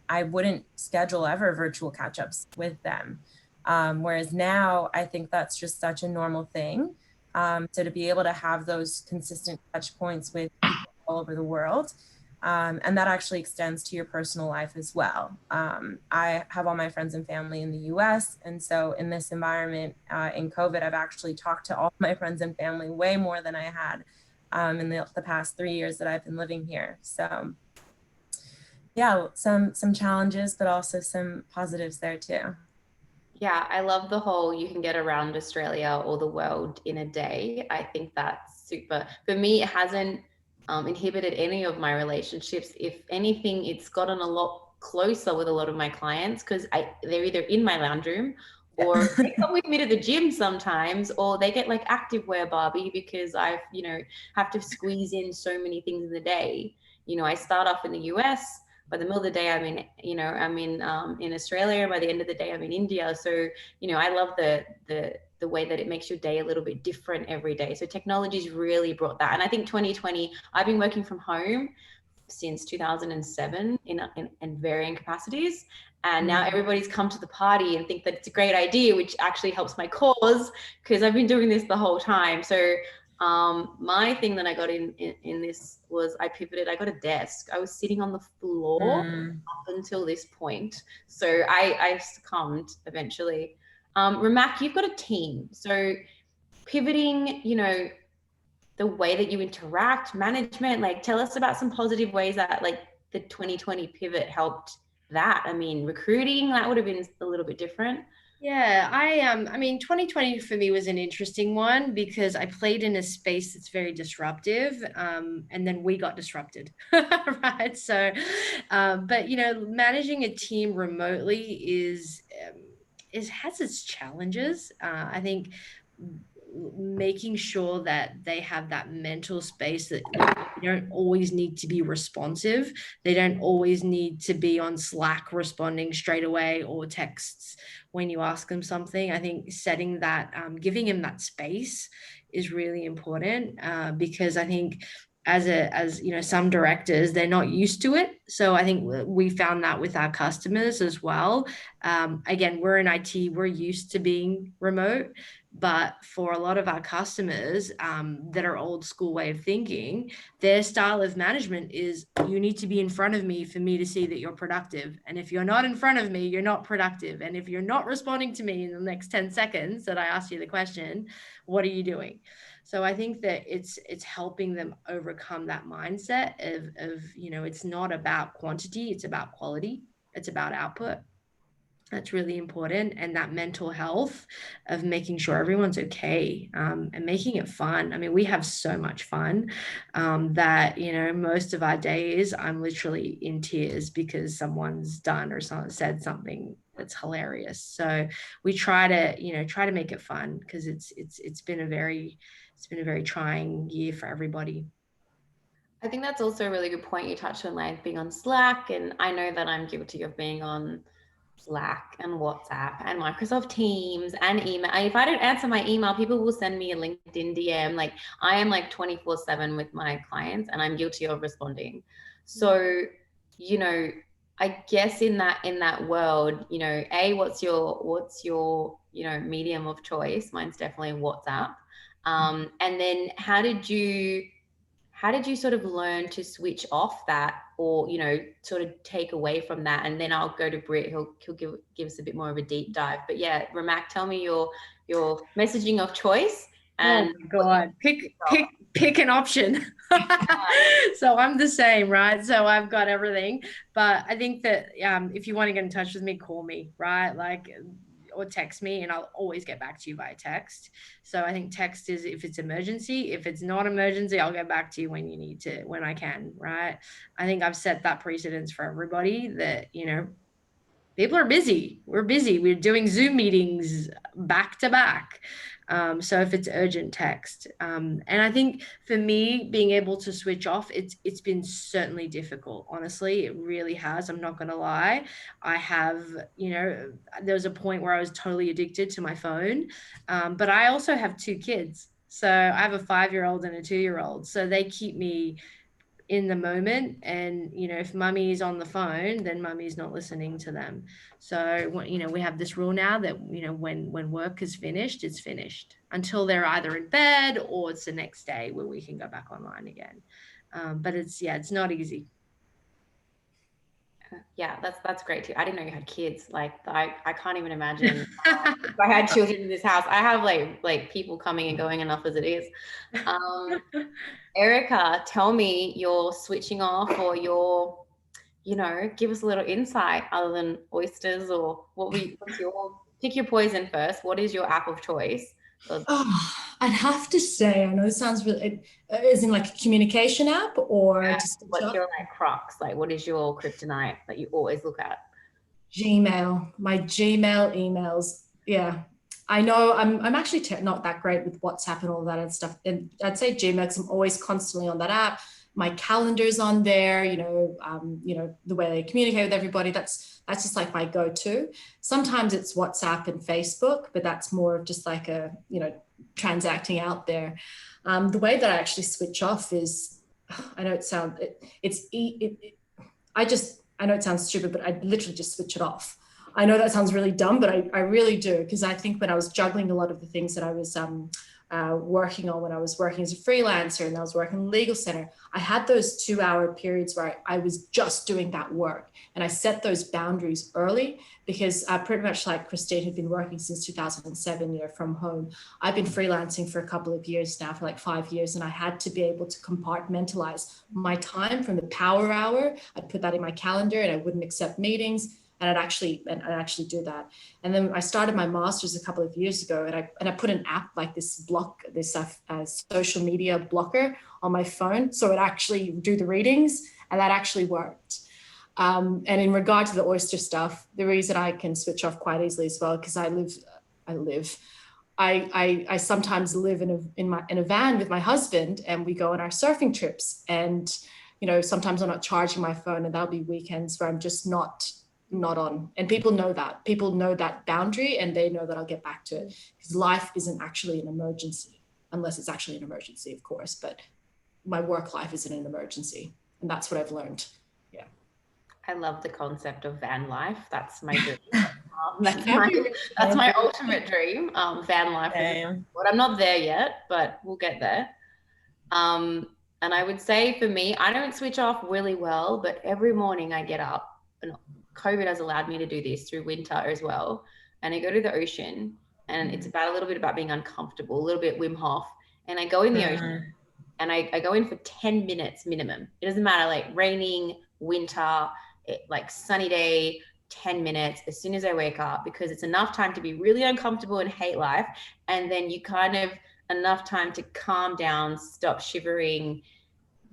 I wouldn't schedule ever virtual catch-ups with them. Whereas now I think that's just such a normal thing. So to be able to have those consistent touch points with people all over the world, and that actually extends to your personal life as well. I have all my friends and family in the US. And so in this environment, in COVID, I've actually talked to all my friends and family way more than I had in the past 3 years that I've been living here. So yeah, some challenges, but also some positives there too. Yeah, I love the whole you can get around Australia or the world in a day. I think that's super. For me, it hasn't inhibited any of my relationships. If anything, it's gotten a lot closer with a lot of my clients because they're either in my lounge room or they come with me to the gym sometimes, or they get like activewear Barbie because I've, have to squeeze in so many things in the day. I start off in the US. By the middle of the day, I'm in Australia. By the end of the day, I'm in India. So, I love the way that it makes your day a little bit different every day. So technology's really brought that. And I think 2020, I've been working from home since 2007 in varying capacities. And now everybody's come to the party and think that it's a great idea, which actually helps my cause because I've been doing this the whole time. So my thing that I got in this was I pivoted. I got a desk. I was sitting on the floor up until this point. So I succumbed eventually. Ramak, you've got a team. So pivoting, the way that you interact, management, like tell us about some positive ways that like the 2020 pivot helped that. I mean, recruiting, that would have been a little bit different. Yeah, I mean, 2020 for me was an interesting one because I played in a space that's very disruptive, and then we got disrupted, right? So, but managing a team remotely has its challenges. I think making sure that they have that mental space that they don't always need to be responsive. They don't always need to be on Slack responding straight away or texts when you ask them something. I think setting that, giving them that space is really important because I think as some directors, they're not used to it. So I think we found that with our customers as well. Again, we're in IT, we're used to being remote. But for a lot of our customers that are old school way of thinking, their style of management is you need to be in front of me for me to see that you're productive. And if you're not in front of me, you're not productive. And if you're not responding to me in the next 10 seconds that I asked you the question, what are you doing? So I think that it's helping them overcome that mindset of it's not about quantity, it's about quality, it's about output. That's really important. And that mental health of making sure everyone's okay and making it fun. I mean, we have so much fun that, most of our days I'm literally in tears because someone's done or said something that's hilarious. So we try to make it fun because it's been a very trying year for everybody. I think that's also a really good point you touched on, like being on Slack. And I know that I'm guilty of being on Slack and WhatsApp and Microsoft Teams and email. If I don't answer my email, people will send me a LinkedIn DM. Like I am like 24/7 with my clients and I'm guilty of responding. So, I guess in that world, what's your medium of choice. Mine's definitely WhatsApp. And then how did you sort of learn to switch off that, or sort of take away from that? And then I'll go to Britt. He'll give us a bit more of a deep dive. But yeah, Ramak, tell me your messaging of choice. And oh my God, pick an option. So I'm the same, right? So I've got everything, but I think that if you want to get in touch with me, call me, right? Like, or text me, and I'll always get back to you via text. So I think text is if it's emergency. If it's not emergency, I'll get back to you when you need to, when I can, right? I think I've set that precedence for everybody that, people are busy. We're busy. We're doing Zoom meetings back to back. So if it's urgent, text. And I think for me, being able to switch off, it's been certainly difficult. Honestly, it really has. I'm not going to lie. I have, there was a point where I was totally addicted to my phone. But I also have 2 kids. So I have a 5-year-old and a 2-year-old. So they keep me in the moment, and if mummy is on the phone, then mummy's not listening to them. So we have this rule now that when work is finished, it's finished until they're either in bed or it's the next day where we can go back online again. But it's not easy. Yeah, that's great too. I didn't know you had kids. Like, I can't even imagine if I had children in this house. I have like people coming and going enough as it is. Erica, tell me your switching off, or your, give us a little insight other than oysters, or pick your poison first. What is your app of choice? Oh, I'd have to say, I know it sounds really, is in like a communication app, or just what's your crux? Like, what is your kryptonite that you always look at? Gmail, my Gmail emails. Yeah, I know I'm actually not that great with WhatsApp and all that and stuff. And I'd say Gmail, because I'm always constantly on that app. My calendar's on there, the way they communicate with everybody, that's just like my go-to. Sometimes it's WhatsApp and Facebook, but that's more of just like a, transacting out there. The way that I actually switch off is, I know it sounds, I know it sounds stupid, but I literally just switch it off. I know that sounds really dumb, but I really do, because I think when I was juggling a lot of the things that I was working on when I was working as a freelancer and I was working in the legal center, I had those 2-hour periods where I was just doing that work. And I set those boundaries early, because pretty much like Christine, who'd been working since 2007, from home. I've been freelancing for a couple of years now, for like 5 years. And I had to be able to compartmentalize my time from the power hour. I'd put that in my calendar, and I wouldn't accept meetings. And I'd actually do that. And then I started my master's a couple of years ago, and I put an app like this social media blocker on my phone, so it actually do the readings, and that actually worked. And in regard to the oyster stuff, the reason I can switch off quite easily as well, because I sometimes live in a van with my husband, and we go on our surfing trips, and sometimes I'm not charging my phone, and that'll be weekends where I'm just not on. And people know that boundary, and they know that I'll get back to it, because life isn't actually an emergency, unless it's actually an emergency, of course, but my work life isn't an emergency. And that's what I've learned. Yeah. I love the concept of van life. That's my dream. That's my ultimate dream. Van life. But I'm not there yet, but we'll get there. And I would say for me, I don't switch off really well, but every morning I get up, and COVID has allowed me to do this through winter as well. And I go to the ocean, and it's a little bit about being uncomfortable, a little bit Wim Hof. And I go in the ocean, and I go in for 10 minutes minimum. It doesn't matter, like raining, winter, like sunny day, 10 minutes as soon as I wake up, because it's enough time to be really uncomfortable and hate life. And then you kind of enough time to calm down, stop shivering,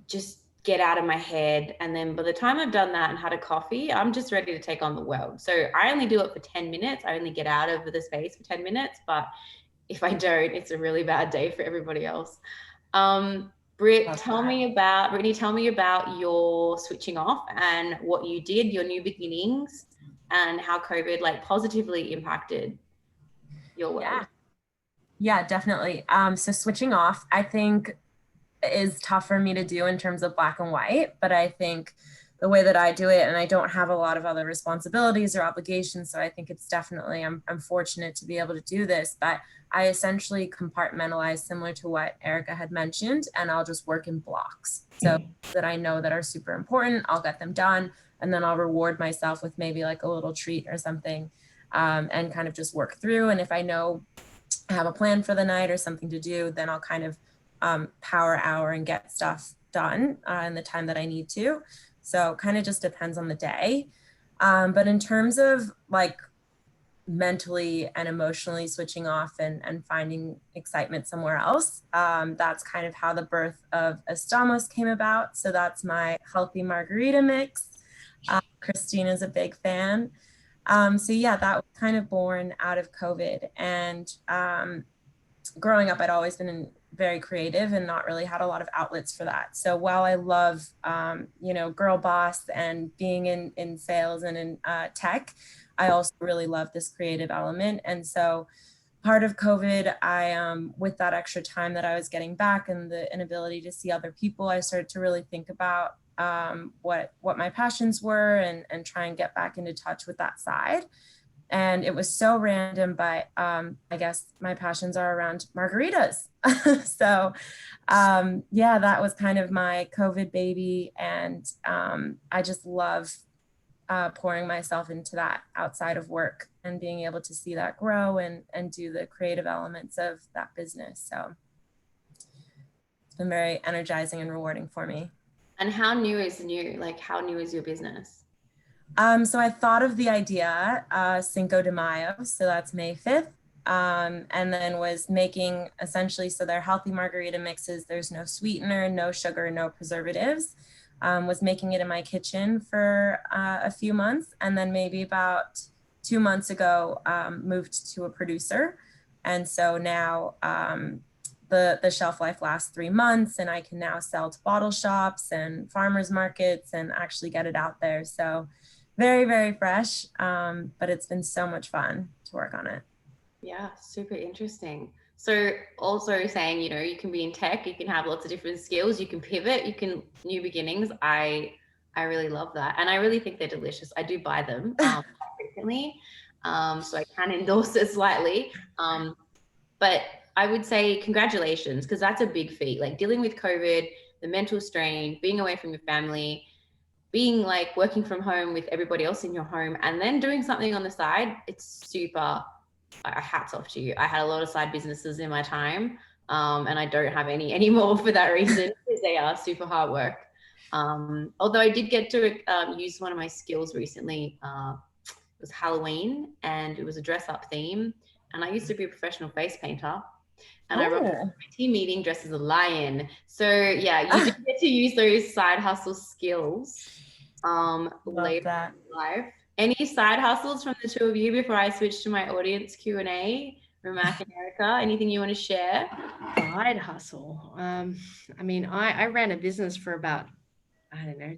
just get out of my head. And then by the time I've done that and had a coffee, I'm just ready to take on the world. So I only do it for 10 minutes. I only get out of the space for 10 minutes. But if I don't, it's a really bad day for everybody else. Brittany, tell me about your switching off and what you did, your new beginnings, and how COVID positively impacted your world. Yeah, definitely. So switching off, I think, is tough for me to do in terms of black and white, but I think the way that I do it, and I don't have a lot of other responsibilities or obligations. So I think it's definitely, I'm fortunate to be able to do this, but I essentially compartmentalize similar to what Erica had mentioned, and I'll just work in blocks. So that I know that are super important, I'll get them done, and then I'll reward myself with maybe like a little treat or something, and kind of just work through. And if I know I have a plan for the night or something to do, then I'll kind of power hour and get stuff done in the time that I need to. So kind of just depends on the day. But in terms of like mentally and emotionally switching off and finding excitement somewhere else, that's kind of how the birth of Estamos came about. So that's my healthy margarita mix. Christina's a big fan. So yeah, that was kind of born out of COVID. And growing up, I'd always been very creative and not really had a lot of outlets for that. So while I love, girl boss and being in sales and in tech, I also really love this creative element. And so part of COVID, with that extra time that I was getting back and the inability to see other people, I started to really think about what my passions were and try and get back into touch with that side. And it was so random, but I guess my passions are around margaritas. So yeah, that was kind of my COVID baby. And I just love pouring myself into that outside of work and being able to see that grow and do the creative elements of that business. So it's been very energizing and rewarding for me. And how new is new? Like, how new is your business? So I thought of the idea Cinco de Mayo, so that's May 5th, and then was making essentially, so they're healthy margarita mixes. There's no sweetener, no sugar, no preservatives. Was making it in my kitchen for a few months, and then maybe about 2 months ago moved to a producer. And so now the shelf life lasts 3 months, and I can now sell to bottle shops and farmers markets and actually get it out there. So very, very fresh, but it's been so much fun to work on it. Yeah, super interesting. So also saying, you can be in tech, you can have lots of different skills, you can pivot, you can new beginnings. I really love that. And I really think they're delicious. I do buy them frequently. So I can endorse it slightly. But I would say congratulations, because that's a big feat. Like dealing with COVID, the mental strain, being away from your family, being like working from home with everybody else in your home, and then doing something on the side, it's super, hats off to you. I had a lot of side businesses in my time, and I don't have any anymore for that reason, because they are super hard work. Although I did get to use one of my skills recently. It was Halloween, and it was a dress up theme. And I used to be a professional face painter. And I wrote my team meeting dressed as a lion. So yeah, you do get to use those side hustle skills later in life. Any side hustles from the two of you before I switch to my audience Q&A? Ramak and Erica, anything you want to share? Side hustle. I mean, I ran a business for about,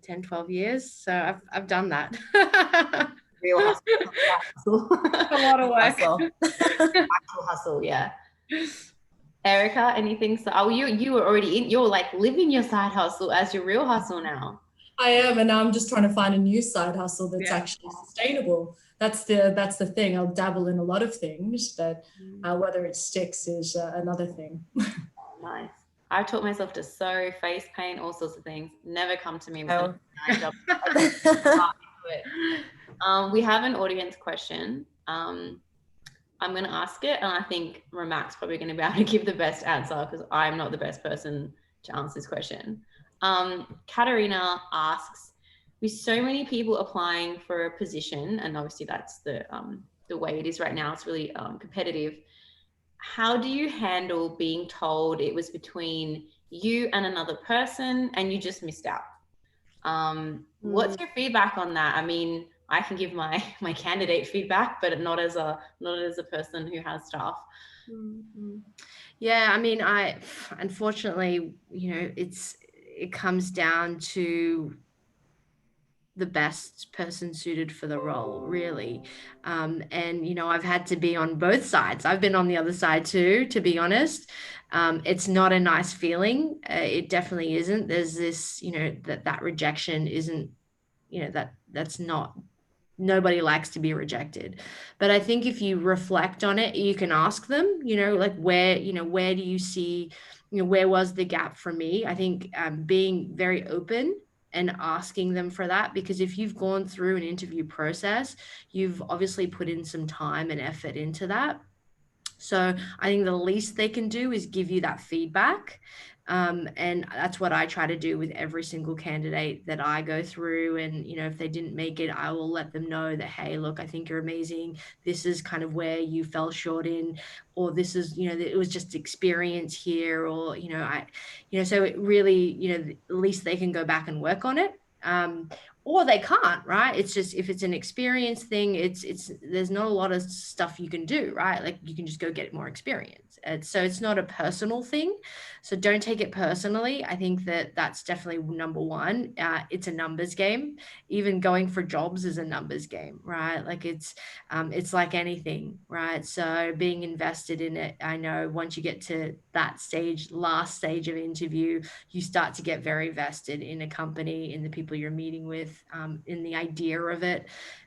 10, 12 years. So I've done that. Real hustle. A lot of work. Actual hustle, yeah. Erica, anything? So, you were already in. You're like living your side hustle as your real hustle now. I am, and now I'm just trying to find a new side hustle that's actually sustainable. That's the thing. I'll dabble in a lot of things, but whether it sticks is another thing. Nice. I taught myself to sew, face paint, all sorts of things. Never come to me with a job. We have an audience question. I'm going to ask it, and I think Ramak's probably going to be able to give the best answer, because I'm not the best person to answer this question. Katarina asks, with so many people applying for a position, and obviously that's the way it is right now, it's really competitive. How do you handle being told it was between you and another person and you just missed out? What's your feedback on that? I mean, I can give my candidate feedback, but not as a person who has staff. Yeah, I mean, unfortunately, it comes down to the best person suited for the role, really. And I've had to be on both sides. I've been on the other side too, to be honest. It's not a nice feeling. It definitely isn't. There's this, that rejection isn't that's not, nobody likes to be rejected. But I think if you reflect on it, you can ask them, like where do you see, where was the gap for me? I think being very open and asking them for that, because if you've gone through an interview process, you've obviously put in some time and effort into that. So I think the least they can do is give you that feedback. And that's what I try to do with every single candidate that I go through. And, if they didn't make it, I will let them know that, hey, look, I think you're amazing. This is kind of where you fell short in, or this is, it was just experience here, or, so it really, at least they can go back and work on it. Or they can't, right? It's just, if it's an experience thing, there's not a lot of stuff you can do, right? Like you can just go get more experience. And so it's not a personal thing. So don't take it personally. I think that's definitely number one. It's a numbers game. Even going for jobs is a numbers game, right? Like it's like anything, right? So being invested in it, I know once you get to that last stage of interview, you start to get very vested in a company, in the people you're meeting with, in the idea of it.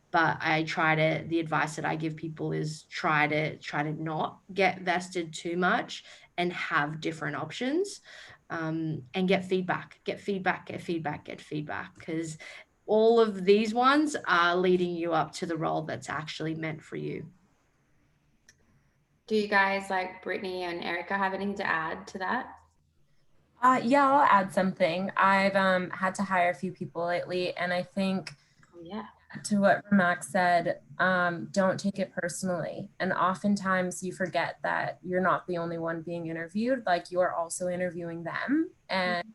But the advice that I give people is try to not get vested too much, and have different options, and get feedback, because all of these ones are leading you up to the role that's actually meant for you. Do you guys, like Brittany and Erica, have anything to add to that? Yeah, I'll add something. I've had to hire a few people lately, and I think to what Ramak said, don't take it personally. And oftentimes you forget that you're not the only one being interviewed, like you're also interviewing them. And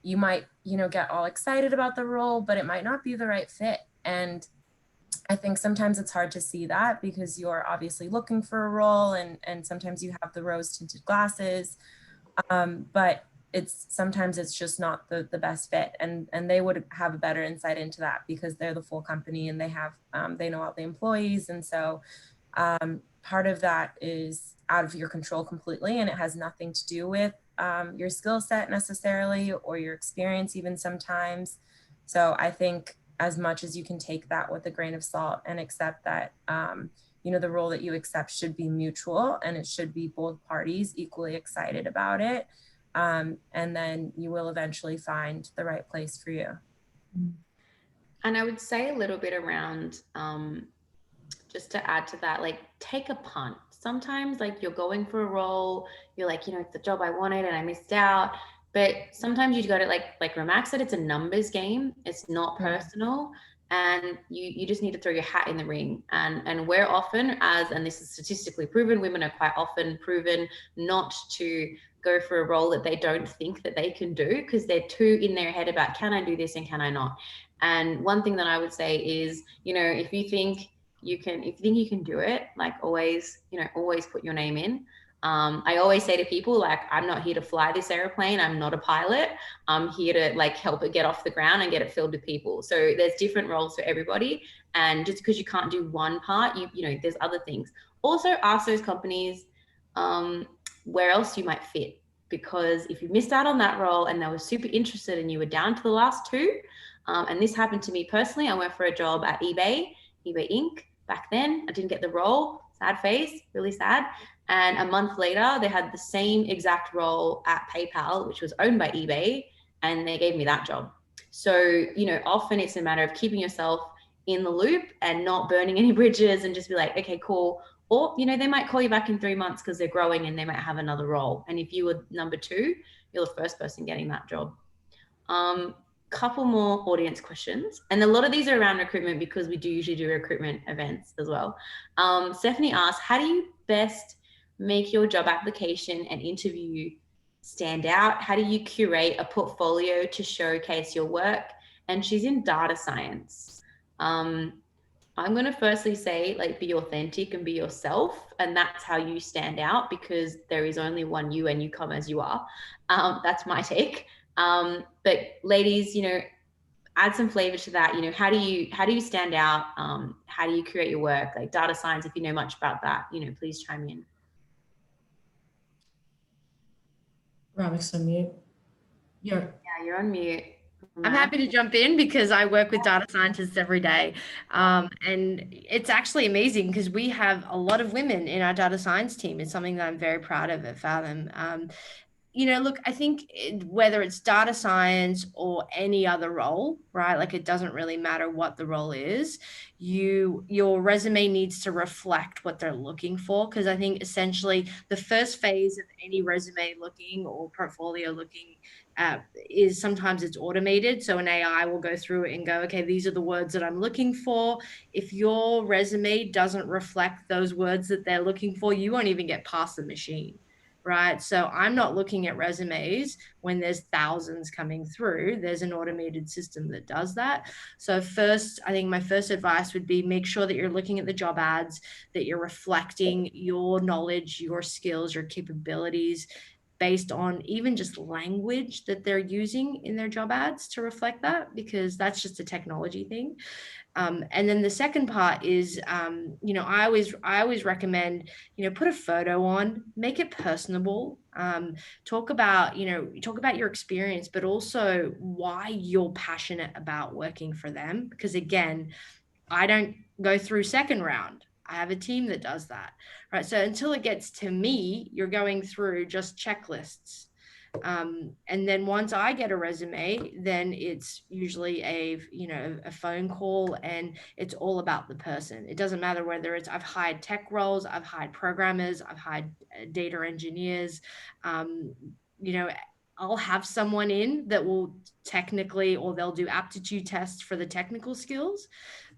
you might, get all excited about the role, but it might not be the right fit. And I think sometimes it's hard to see that because you're obviously looking for a role, and sometimes you have the rose tinted glasses. But sometimes it's just not the best fit, and they would have a better insight into that because they're the full company and they have they know all the employees. And so part of that is out of your control completely, and it has nothing to do with your skill set necessarily, or your experience even sometimes. So I think as much as you can take that with a grain of salt and accept that the role that you accept should be mutual, and it should be both parties equally excited about it. And then you will eventually find the right place for you. And I would say a little bit around, just to add to that, like take a punt. Sometimes like you're going for a role, you're like, it's the job I wanted and I missed out. But sometimes you got to, like Ramak said, it's a numbers game. It's not personal. And you just need to throw your hat in the ring. And we're often, and this is statistically proven, women are quite often proven not to go for a role that they don't think that they can do, because they're too in their head about, can I do this and can I not? And one thing that I would say is, if you think you can do it, like always put your name in. I always say to people, like, I'm not here to fly this airplane. I'm not a pilot. I'm here to like help it get off the ground and get it filled with people. So there's different roles for everybody. And just because you can't do one part, there's other things. Also ask those companies where else you might fit. Because if you missed out on that role and they were super interested and you were down to the last two, and this happened to me personally, I went for a job at eBay Inc. Back then, I didn't get the role, sad face, really sad. And a month later, they had the same exact role at PayPal, which was owned by eBay, and they gave me that job. So, often it's a matter of keeping yourself in the loop and not burning any bridges, and just be like, okay, cool. Or, they might call you back in 3 months because they're growing and they might have another role. And if you were number two, you're the first person getting that job. Couple more audience questions. And a lot of these are around recruitment because we do usually do recruitment events as well. Stephanie asks, how do you best make your job application and interview stand out? How do you curate a portfolio to showcase your work? And she's in data science. I'm going to firstly say, like, be authentic and be yourself. And that's how you stand out, because there is only one you and you come as you are. That's my take. But ladies, add some flavor to that. How do you stand out? How do you create your work? Like data science, if you know much about that, please chime in. Ramak's on mute. You're on mute. I'm happy to jump in because I work with data scientists every day. And it's actually amazing because we have a lot of women in our data science team. It's something that I'm very proud of at Fathom. Look, I think whether it's data science or any other role, right? Like it doesn't really matter what the role is. Your resume needs to reflect what they're looking for. Because I think essentially the first phase of any resume looking or portfolio looking is sometimes it's automated. So an AI will go through it and go, okay, these are the words that I'm looking for. If your resume doesn't reflect those words that they're looking for, you won't even get past the machine. Right. So I'm not looking at resumes when there's thousands coming through. There's an automated system that does that. So first, I think my first advice would be make sure that you're looking at the job ads, that you're reflecting your knowledge, your skills, your capabilities based on even just language that they're using in their job ads to reflect that, because that's just a technology thing. And then the second part is, I always recommend, put a photo on, make it personable, talk about your experience, but also why you're passionate about working for them. Because again, I don't go through second round. I have a team that does that, right? So until it gets to me, you're going through just checklists. And then once I get a resume, then it's usually a phone call, and it's all about the person. It doesn't matter whether I've hired tech roles, I've hired programmers, I've hired data engineers. I'll have someone in that will technically, or they'll do aptitude tests for the technical skills,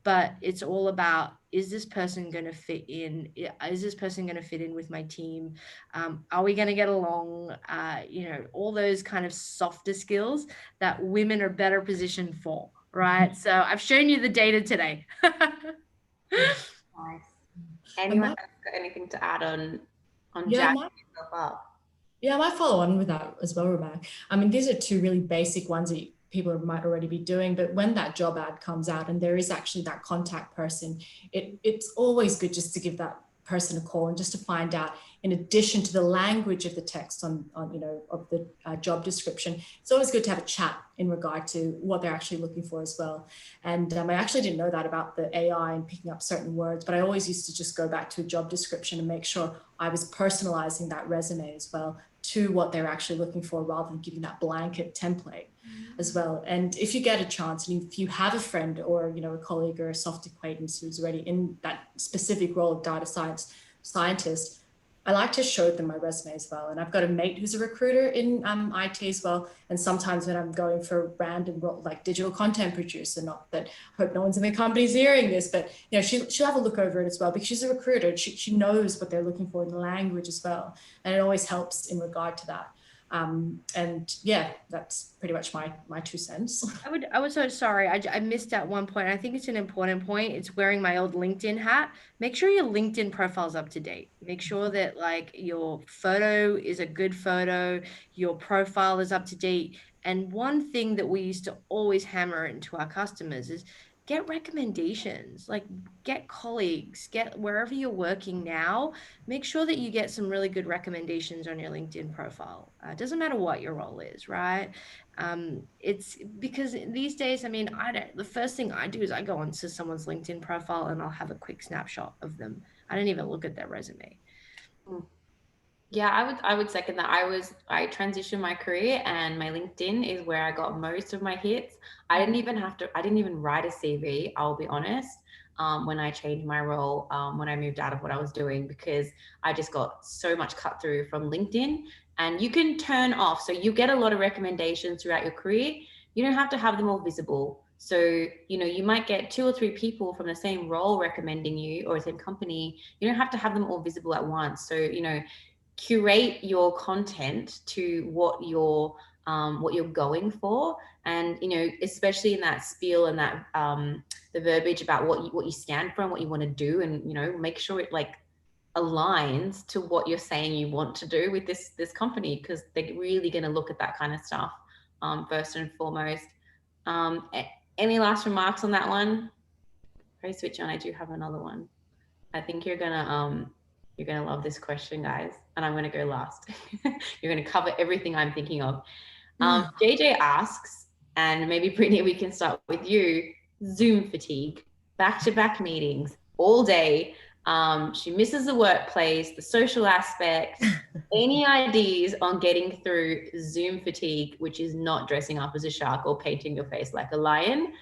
but it's all about, is this person going to fit in? Is this person going to fit in with my team? Are we going to get along? All those kind of softer skills that women are better positioned for, right? So I've shown you the data today. Nice. Anyone got anything to add on jacking yourself up? Yeah, I might follow on with that as well, Rebecca. I mean, these are two really basic ones that people might already be doing, but when that job ad comes out and there is actually that contact person, it's always good just to give that person a call and just to find out, in addition to the language of the text of the job description, it's always good to have a chat in regard to what they're actually looking for as well. And I actually didn't know that about the AI and picking up certain words, but I always used to just go back to a job description and make sure I was personalizing that resume as well to what they're actually looking for, rather than giving that blanket template as well. And if you get a chance, and if you have a friend or a colleague or a soft acquaintance who's already in that specific role of data scientist, I like to show them my resume as well. And I've got a mate who's a recruiter in IT as well. And sometimes when I'm going for random role, like digital content producer, not that I hope no one's in the company's hearing this, but she'll have a look over it as well, because she's a recruiter. She knows what they're looking for in the language as well. And it always helps in regard to that. And yeah, that's pretty much my 2 cents. I was so sorry. I missed out one point. I think it's an important point. It's wearing my old LinkedIn hat. Make sure your LinkedIn profile's up to date. Make sure that like your photo is a good photo, your profile is up to date. And one thing that we used to always hammer into our customers is get recommendations, like get colleagues, get wherever you're working now, make sure that you get some really good recommendations on your LinkedIn profile. It doesn't matter what your role is, right? It's because these days, the first thing I do is I go onto someone's LinkedIn profile and I'll have a quick snapshot of them. I don't even look at their resume. Yeah, I would second that. I transitioned my career, and my LinkedIn is where I got most of my hits. I didn't even write a CV, I'll be honest, when I changed my role, when I moved out of what I was doing, because I just got so much cut through from LinkedIn. And you can turn off, so you get a lot of recommendations throughout your career. You don't have to have them all visible. So, you might get 2 or 3 people from the same role recommending you, or the same company. You don't have to have them all visible at once. So, curate your content to what you're going for, and especially in that spiel and that the verbiage about what you stand for and what you want to do, and make sure it like aligns to what you're saying you want to do with this company, because they're really going to look at that kind of stuff first and foremost. Any last remarks on that one? Pray switch on. I do have another one. I think you're gonna love this question, guys, and I'm gonna go last. You're gonna cover everything I'm thinking of. JJ asks, and maybe Brittany, we can start with you. Zoom fatigue, back-to-back meetings all day. She misses the workplace, the social aspect. Any ideas on getting through Zoom fatigue, which is not dressing up as a shark or painting your face like a lion?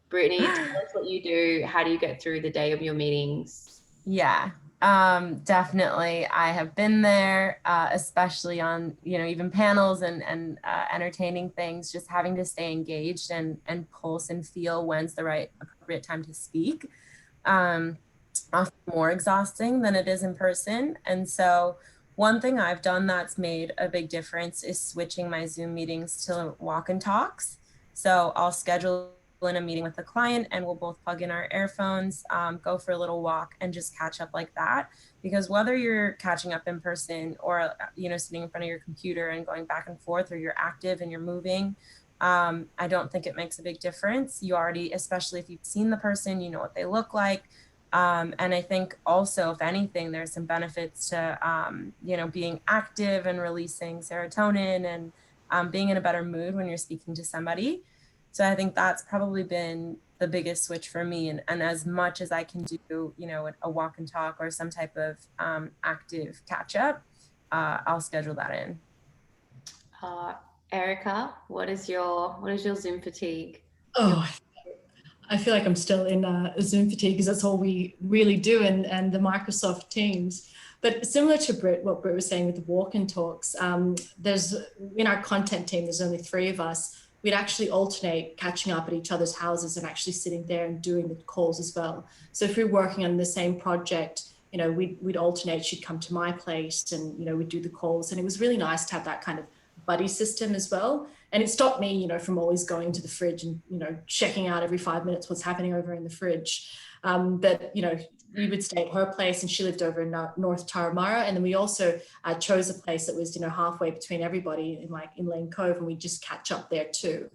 Brittany, tell us what you do. How do you get through the day of your meetings? Yeah, definitely. I have been there, especially on, even panels and entertaining things, just having to stay engaged and pulse and feel when's the right appropriate time to speak. Often more exhausting than it is in person. And so one thing I've done that's made a big difference is switching my Zoom meetings to walk and talks. So I'll schedule in a meeting with the client and we'll both plug in our earphones, go for a little walk and just catch up like that. Because whether you're catching up in person or, sitting in front of your computer and going back and forth, or you're active and you're moving, I don't think it makes a big difference. You already, especially if you've seen the person, you know what they look like. And I think also, if anything, there's some benefits to, being active and releasing serotonin and being in a better mood when you're speaking to somebody. So I think that's probably been the biggest switch for me. And as much as I can do, a walk and talk or some type of active catch up, I'll schedule that in. Erica, what is your Zoom fatigue? Oh, I feel like I'm still in Zoom fatigue because that's all we really do, and the Microsoft Teams. But similar to what Britt was saying with the walk and talks, there's in our content team, there's only 3 of us. We'd actually alternate catching up at each other's houses and actually sitting there and doing the calls as well. So if we're working on the same project, we'd alternate. She'd come to my place and, we'd do the calls. And it was really nice to have that kind of buddy system as well. And it stopped me, from always going to the fridge and, checking out every 5 minutes what's happening over in the fridge. But, we would stay at her place, and she lived over in North Turramurra. And then we also chose a place that was, halfway between everybody in Lane Cove, and we just catch up there too.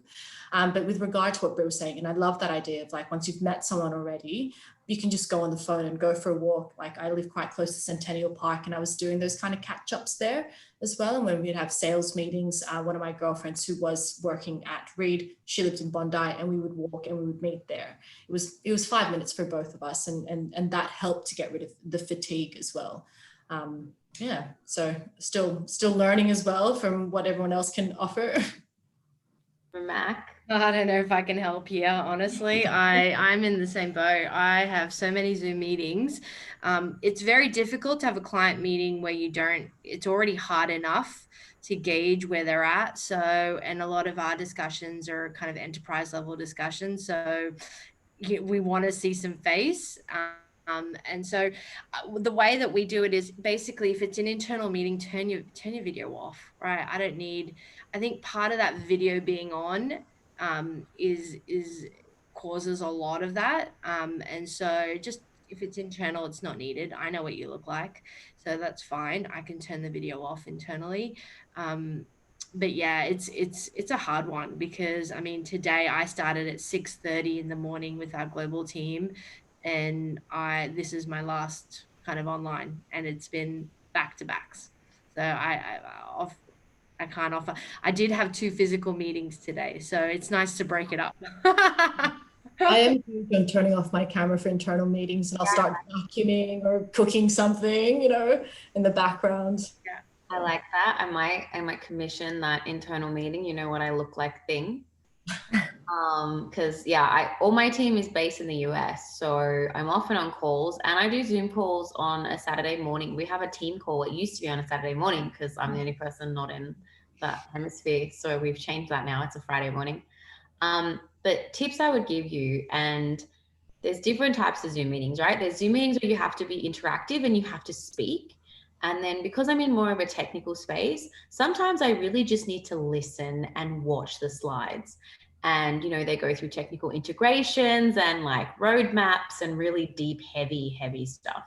But with regard to what Britt was saying, and I love that idea of once you've met someone already, you can just go on the phone and go for a walk. I live quite close to Centennial Park, and I was doing those kind of catch-ups there as well. And when we'd have sales meetings, one of my girlfriends who was working at Reed, she lived in Bondi, and we would walk and we would meet there. It was 5 minutes for both of us, and that helped to get rid of the fatigue as well. So still learning as well from what everyone else can offer. Mac? I don't know if I can help here, honestly. I'm in the same boat. I have so many Zoom meetings. It's very difficult to have a client meeting where it's already hard enough to gauge where they're at. So, and a lot of our discussions are kind of enterprise level discussions. So we want to see some face. And so the way that we do it is basically, if it's an internal meeting, turn your video off, right? I think part of that video being on is causes a lot of that. And so just if it's internal, it's not needed. I know what you look like, so that's fine. I can turn the video off internally. But yeah, it's a hard one because today I started at 6:30 in the morning with our global team, and this is my last kind of online, and it's been back-to-backs. So I can't offer. I did have 2 physical meetings today, so it's nice to break it up. I am huge on turning off my camera for internal meetings, and I'll start vacuuming or cooking something, in the background. Yeah, I like that. I might commission that internal meeting, what I look like thing. Because all my team is based in the US, so I'm often on calls, and I do Zoom calls on a Saturday morning. We have a team call. It used to be on a Saturday morning because I'm the only person not in that hemisphere, so we've changed that now. It's a Friday morning. But tips I would give you, and there's different types of Zoom meetings, right? There's Zoom meetings where you have to be interactive and you have to speak. And then because I'm in more of a technical space, sometimes I really just need to listen and watch the slides. And, they go through technical integrations and roadmaps and really deep, heavy stuff.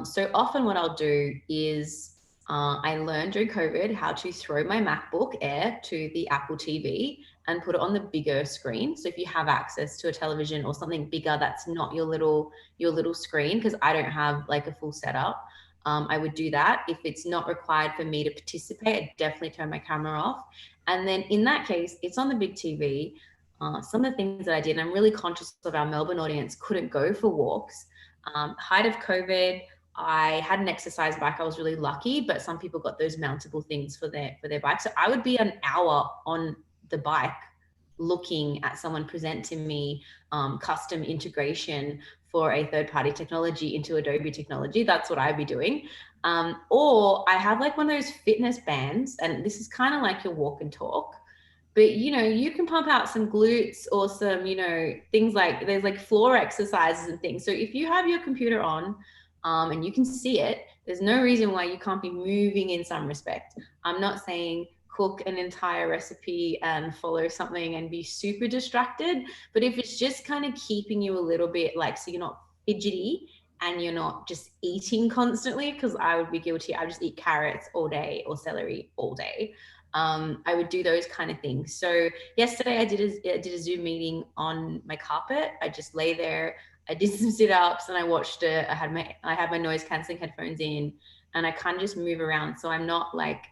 So often what I'll do is I learned during COVID how to throw my MacBook Air to the Apple TV and put it on the bigger screen. So if you have access to a television or something bigger that's not your little screen, because I don't have a full setup, I would do that. If it's not required for me to participate, I'd definitely turn my camera off. And then in that case, it's on the big TV. Some of the things that I did, and I'm really conscious of our Melbourne audience, couldn't go for walks. Height of COVID, I had an exercise bike. I was really lucky, but some people got those mountable things for their bike. So I would be an hour on the bike looking at someone present to me custom integration for a third-party technology into Adobe technology. That's what I'd be doing. Or I have like one of those fitness bands, and this is kind of like your walk and talk, but you know, you can pump out some glutes or some, you know, things like, there's like floor exercises and things. So if you have your computer on and you can see it, there's no reason why you can't be moving in some respect. I'm not saying cook an entire recipe and follow something and be super distracted, but if it's just kind of keeping you a little bit like, so you're not fidgety and you're not just eating constantly, because I would be guilty. I just eat carrots all day or celery all day. I would do those kind of things. So yesterday I did a Zoom meeting on my carpet. I just lay there, I did some sit-ups, and I watched it. I had my noise cancelling headphones in, and I kind of just move around. So I'm not like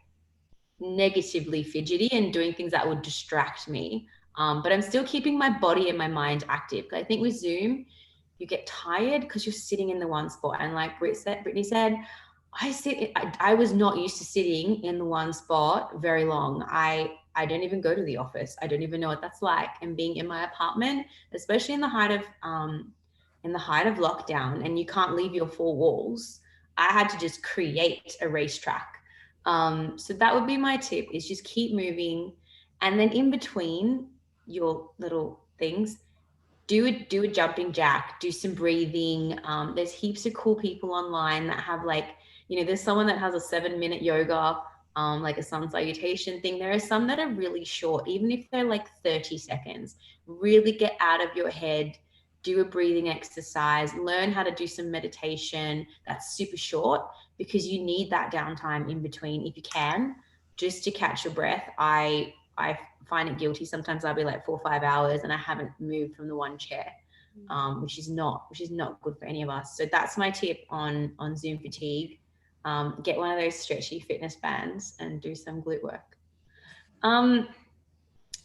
negatively fidgety and doing things that would distract me. But I'm still keeping my body and my mind active. I think with Zoom, you get tired because you're sitting in the one spot. And like Brittany said, I was not used to sitting in the one spot very long. I don't even go to the office. I don't even know what that's like. And being in my apartment, especially in the height of lockdown, and you can't leave your four walls, I had to just create a racetrack. So that would be my tip, is just keep moving. And then in between your little things, do a jumping jack, do some breathing. There's heaps of cool people online that have like, you know, there's someone that has a 7-minute yoga, like a sun salutation thing. There are some that are really short, even if they're like 30 seconds. Really get out of your head, do a breathing exercise, learn how to do some meditation that's super short, because you need that downtime in between if you can, just to catch your breath. I find it guilty. Sometimes I'll be like 4 or 5 hours and I haven't moved from the one chair, which is not good for any of us. So that's my tip on Zoom fatigue. Get one of those stretchy fitness bands and do some glute work.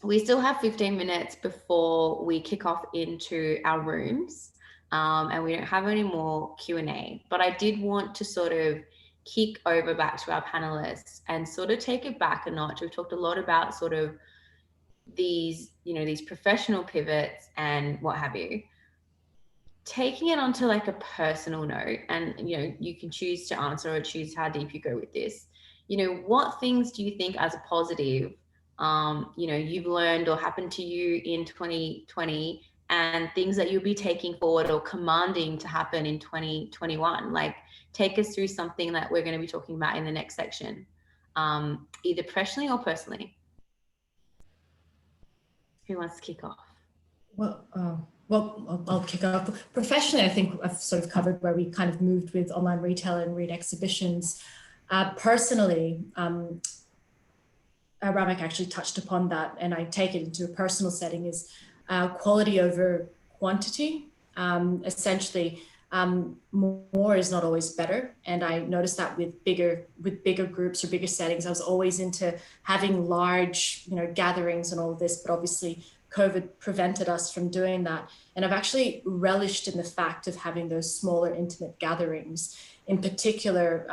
We still have 15 minutes before we kick off into our rooms, and we don't have any more Q&A, but I did want to sort of kick over back to our panelists and sort of take it back a notch. We've talked a lot about sort of these, you know, these professional pivots and what have you. Taking it onto like a personal note, and, you know, you can choose to answer or choose how deep you go with this. You know, what things do you think as a positive, you know, you've learned or happened to you in 2020, and things that you'll be taking forward or commanding to happen in 2021? Like, take us through something that we're going to be talking about in the next section, either professionally or personally. Who wants to kick off? Well, I'll kick off. Professionally, I think I've sort of covered where we kind of moved with online retail and read exhibitions. Personally, Ramek actually touched upon that, and I take it into a personal setting, is quality over quantity. Essentially, more is not always better. And I noticed that with bigger groups or bigger settings. I was always into having large, you know, gatherings and all of this, but obviously COVID prevented us from doing that. And I've actually relished in the fact of having those smaller, intimate gatherings. In particular,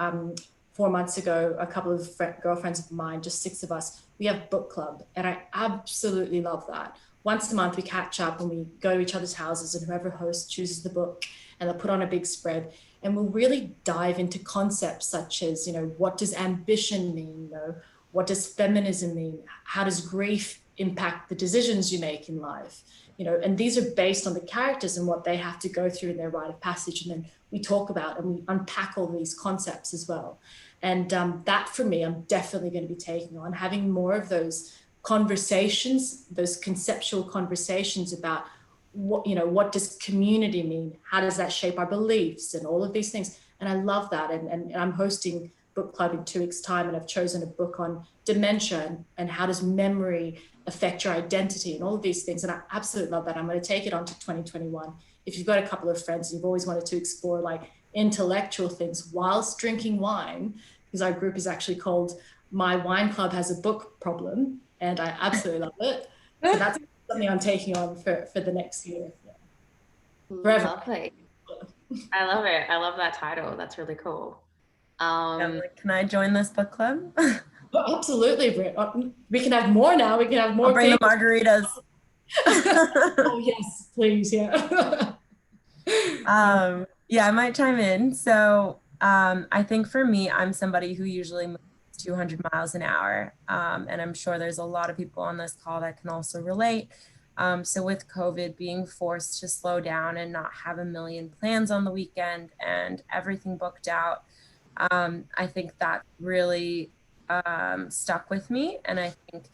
4 months ago, a couple of girlfriends of mine, just 6 of us, we have book club, and I absolutely love that. Once a month, we catch up and we go to each other's houses, and whoever hosts chooses the book, and they'll put on a big spread, and we'll really dive into concepts such as, you know, what does ambition mean? You know, what does feminism mean? How does grief impact the decisions you make in life? You know, and these are based on the characters and what they have to go through in their rite of passage. And then we talk about and we unpack all these concepts as well. And that for me, I'm definitely going to be taking on, having more of those conversations, those conceptual conversations about what, you know, what does community mean? How does that shape our beliefs and all of these things? And I love that. And I'm hosting book club in 2 weeks' time, and I've chosen a book on dementia and how does memory affect your identity and all of these things. And I absolutely love that. I'm going to take it on to 2021. If you've got a couple of friends and you've always wanted to explore like intellectual things whilst drinking wine, because our group is actually called My Wine Club Has a Book Problem, and I absolutely love it. So that's something I'm taking on for the next year. Yeah. Forever. Lovely. I love it. I love that title. That's really cool. I'm like, can I join this book club? Oh, absolutely, Britt. We can have more now. We can have more. I'll bring the margaritas. Oh yes, please, yeah. Yeah, I might chime in. So I think for me, I'm somebody who usually moves 200 miles an hour. And I'm sure there's a lot of people on this call that can also relate. So with COVID, being forced to slow down and not have a million plans on the weekend and everything booked out, I think that really stuck with me. And I think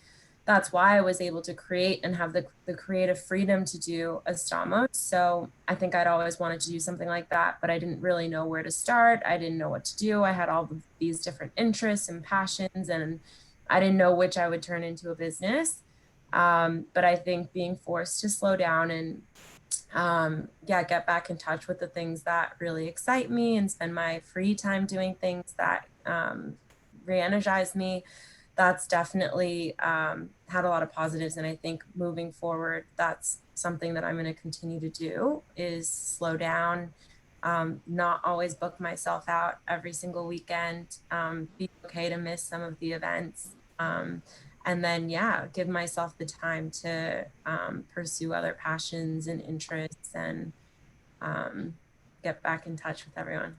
that's why I was able to create and have the creative freedom to do Estamos. So I think I'd always wanted to do something like that, but I didn't really know where to start. I didn't know what to do. I had all of these different interests and passions, and I didn't know which I would turn into a business. But I think being forced to slow down and get back in touch with the things that really excite me and spend my free time doing things that re-energize me, that's definitely had a lot of positives. And I think moving forward, that's something that I'm going to continue to do, is slow down, not always book myself out every single weekend, be okay to miss some of the events. And then, give myself the time to pursue other passions and interests and get back in touch with everyone.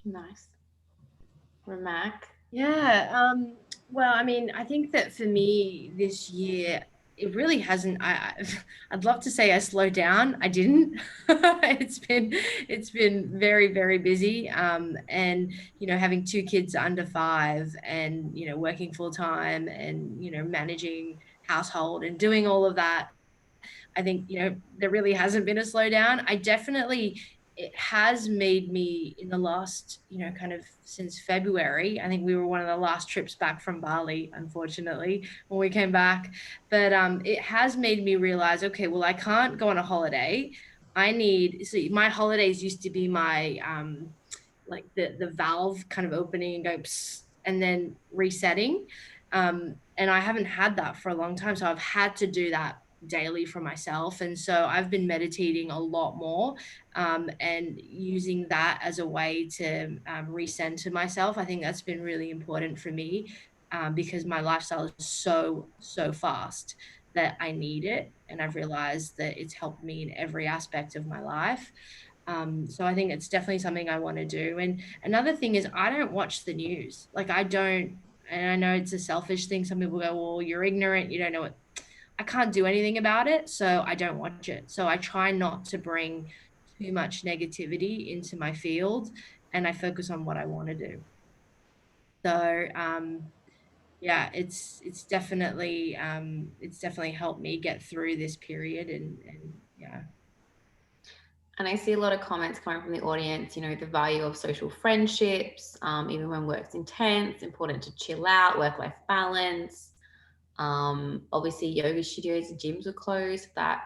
Nice. Ramak? Yeah. Well, I mean, I think that for me this year, it really hasn't. I'd love to say I slowed down. I didn't. It's been very, very busy. And having two kids under 5, and working full time, and managing household and doing all of that. I think there really hasn't been a slowdown. It has made me, in the last, kind of since February, I think we were one of the last trips back from Bali, unfortunately, when we came back. But it has made me realize, okay, well, I can't go on a holiday. My holidays used to be my, like the valve kind of opening and going, psst, and then resetting. And I haven't had that for a long time. So I've had to do that daily for myself. And so I've been meditating a lot more, and using that as a way to recenter myself. I think that's been really important for me, because my lifestyle is so fast that I need it. And I've realized that it's helped me in every aspect of my life. So I think it's definitely something I want to do. And another thing is, I don't watch the news. Like, I don't, and I know it's a selfish thing. Some people go, well, you're ignorant, you don't know what. I can't do anything about it, so I don't watch it. So I try not to bring too much negativity into my field, and I focus on what I want to do. So it's definitely helped me get through this period, and yeah. And I see a lot of comments coming from the audience, the value of social friendships, even when work's intense, important to chill out, work-life balance. Obviously yoga studios and gyms were closed. That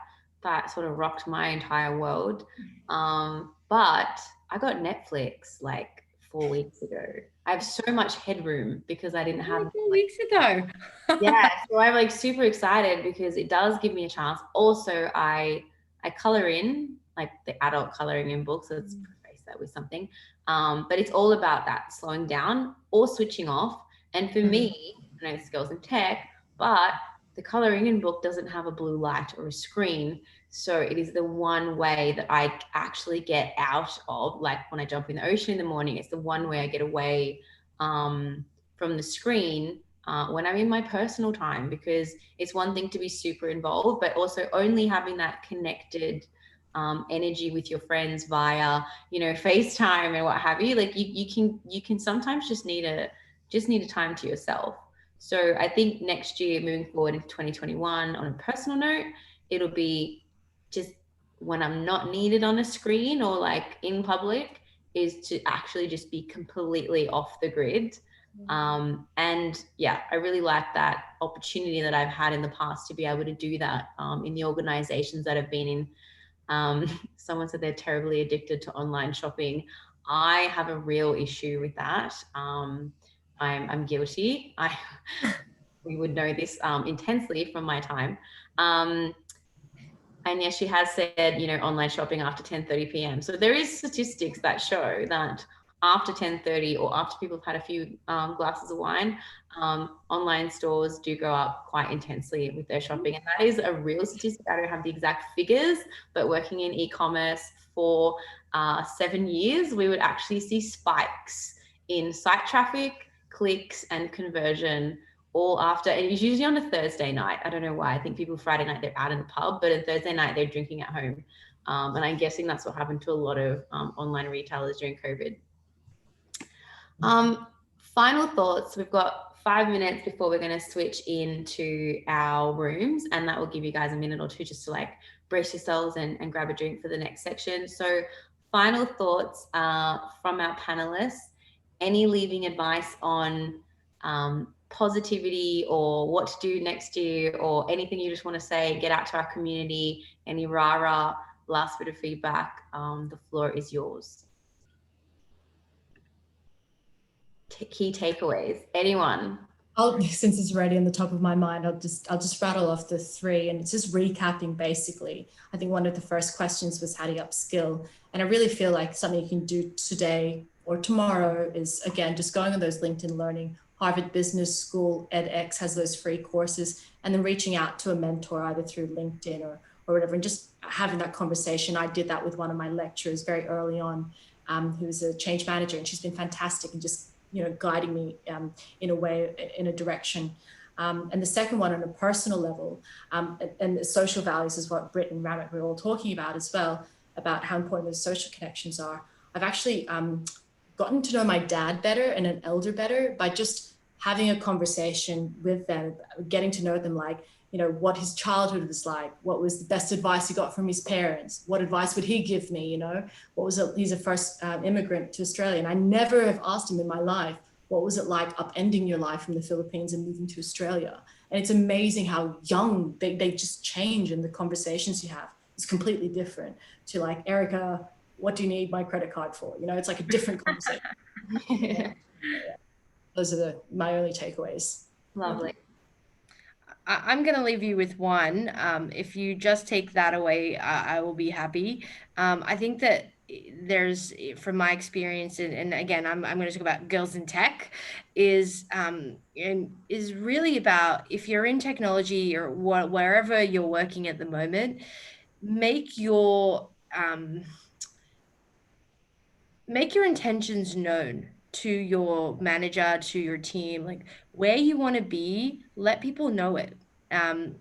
sort of rocked my entire world. But I got Netflix like 4 weeks ago. I have so much headroom because I didn't have 4 weeks ago. Yeah, so I'm like super excited because it does give me a chance. Also, I color in, like the adult coloring in books, so let's preface that with something. But it's all about that slowing down or switching off. And for me, I know it's girls in tech, but the coloring in book doesn't have a blue light or a screen. So it is the one way that I actually get out of, like when I jump in the ocean in the morning, it's the one way I get away from the screen when I'm in my personal time, because it's one thing to be super involved, but also only having that connected energy with your friends via, FaceTime and what have you. Like you can sometimes just need a time to yourself. So I think next year, moving forward into 2021, on a personal note, it'll be just when I'm not needed on a screen or like in public, is to actually just be completely off the grid. And yeah, I really like that opportunity that I've had in the past to be able to do that in the organizations that I've been in Someone said they're terribly addicted to online shopping. I have a real issue with that. I'm guilty. We would know this intensely from my time. And yes, she has said, online shopping after 10:30 p.m. So there is statistics that show that after 10:30 or after people have had a few glasses of wine, online stores do go up quite intensely with their shopping. And that is a real statistic. I don't have the exact figures, but working in e-commerce for 7 years, we would actually see spikes in site traffic, clicks, and conversion all after, and it's usually on a Thursday night. I don't know why. I think people Friday night they're out in the pub, but on Thursday night they're drinking at home. And I'm guessing that's what happened to a lot of online retailers during COVID. Final thoughts. We've got 5 minutes before we're going to switch into our rooms, and that will give you guys a minute or two just to like brace yourselves and grab a drink for the next section. So final thoughts from our panelists. Any leaving advice on positivity or what to do next year, or anything you just want to say, get out to our community, any rah-rah, last bit of feedback, the floor is yours. Key takeaways, anyone? Since it's already on the top of my mind, I'll just rattle off the 3, and it's just recapping basically. I think one of the first questions was how do you upskill? And I really feel like something you can do today or tomorrow is, again, just going on those LinkedIn Learning. Harvard Business School edX has those free courses, and then reaching out to a mentor either through LinkedIn or whatever, and just having that conversation. I did that with one of my lecturers very early on, who was a change manager, and she's been fantastic and just guiding me in a way, in a direction. And the second one on a personal level, and the social values is what Britt and Ramit were all talking about as well, about how important those social connections are. I've actually gotten to know my dad better and an elder better by just having a conversation with them, getting to know them, like, what his childhood was like, what was the best advice he got from his parents, what advice would he give me, what was it, he's a first immigrant to Australia, and I never have asked him in my life, what was it like upending your life from the Philippines and moving to Australia? And it's amazing how young they just change, and the conversations you have is completely different to like, Erica, what do you need my credit card for? It's like a different conversation. Yeah. Those are my only takeaways. Lovely. I'm going to leave you with one. If you just take that away, I will be happy. I think that there's, from my experience, and again, I'm going to talk about Girls in Tech, is really about, if you're in technology or wherever you're working at the moment, make your intentions known to your manager, to your team, like where you want to be. Let people know it.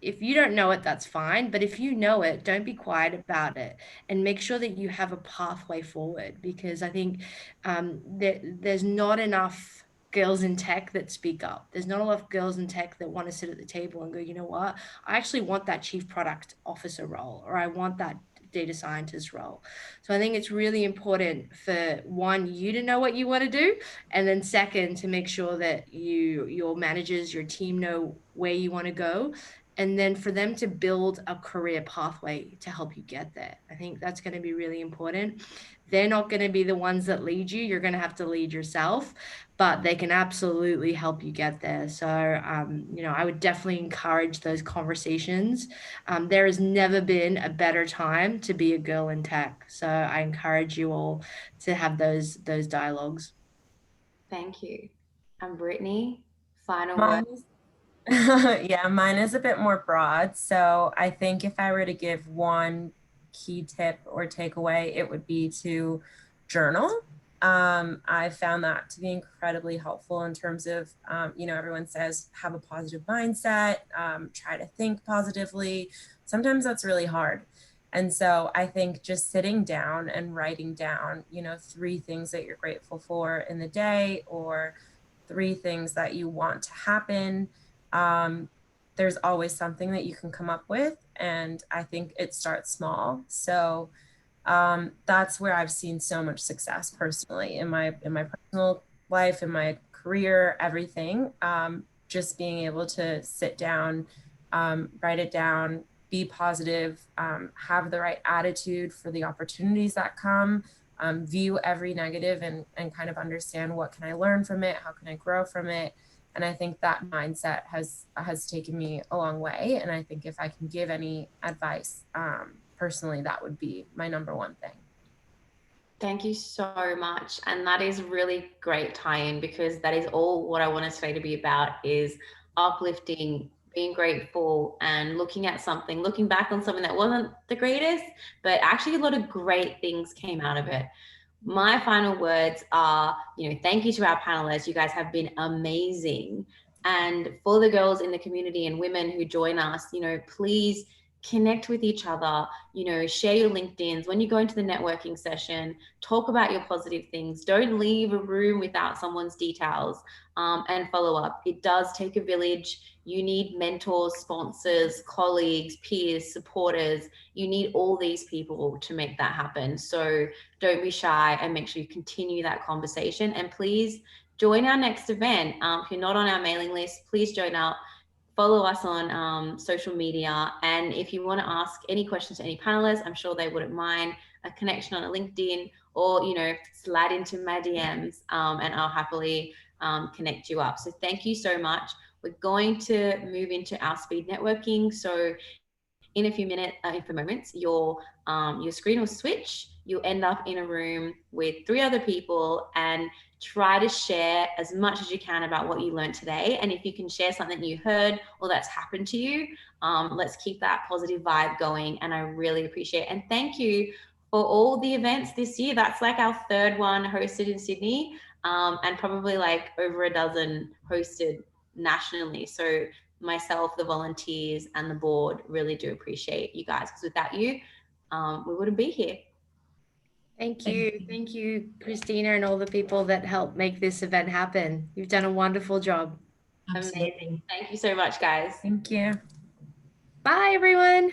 If you don't know it, that's fine. But if you know it, don't be quiet about it, and make sure that you have a pathway forward, because I think there's not enough girls in tech that speak up. There's not enough girls in tech that want to sit at the table and go, you know what, I actually want that chief product officer role, or I want that data scientist role. So I think it's really important for, one, you to know what you want to do, and then second, to make sure that your managers, your team know where you want to go, and then for them to build a career pathway to help you get there. I think that's going to be really important. They're not going to be the ones that lead you. You're going to have to lead yourself, but they can absolutely help you get there. So, I would definitely encourage those conversations. There has never been a better time to be a girl in tech. So I encourage you all to have those dialogues. Thank you. And Brittany, final Mine words. Yeah, mine is a bit more broad. So I think if I were to give one key tip or takeaway, it would be to journal. I found that to be incredibly helpful in terms of, everyone says have a positive mindset, try to think positively. Sometimes that's really hard. And so I think just sitting down and writing down, 3 things that you're grateful for in the day, or 3 things that you want to happen. There's always something that you can come up with. And I think it starts small. So that's where I've seen so much success personally in my personal life, in my career, everything. Just being able to sit down, write it down, be positive, have the right attitude for the opportunities that come, view every negative and kind of understand what can I learn from it, how can I grow from it. And I think that mindset has taken me a long way. And I think if I can give any advice, personally, that would be my number one thing. Thank you so much. And that is really great tie-in, because that is all what I wanted today to be about, is uplifting, being grateful, and looking back on something that wasn't the greatest, but actually a lot of great things came out of it. My final words are, thank you to our panelists. You guys have been amazing. And for the girls in the community and women who join us, please connect with each other, share your LinkedIns. When you go into the networking session, talk about your positive things. Don't leave a room without someone's details, and follow up. It does take a village. You need mentors, sponsors, colleagues, peers, supporters. You need all these people to make that happen. So don't be shy, and make sure you continue that conversation. And please join our next event. If you're not on our mailing list, please join up. Follow us on social media. And if you want to ask any questions to any panelists, I'm sure they wouldn't mind a connection on a LinkedIn, or, slide into my DMs, and I'll happily connect you up. So thank you so much. We're going to move into our speed networking. So in a few moments, your screen will switch. You'll end up in a room with 3 other people, and try to share as much as you can about what you learned today. And if you can share something you heard or that's happened to you, let's keep that positive vibe going. And I really appreciate it. And thank you for all the events this year. That's like our 3rd one hosted in Sydney, and probably like over a dozen hosted nationally. So myself, the volunteers, and the board really do appreciate you guys, because without you, we wouldn't be here. Thank you, Christina, and all the people that helped make this event happen. You've done a wonderful job. Amazing. Thank you so much, guys. Thank you. Bye, everyone.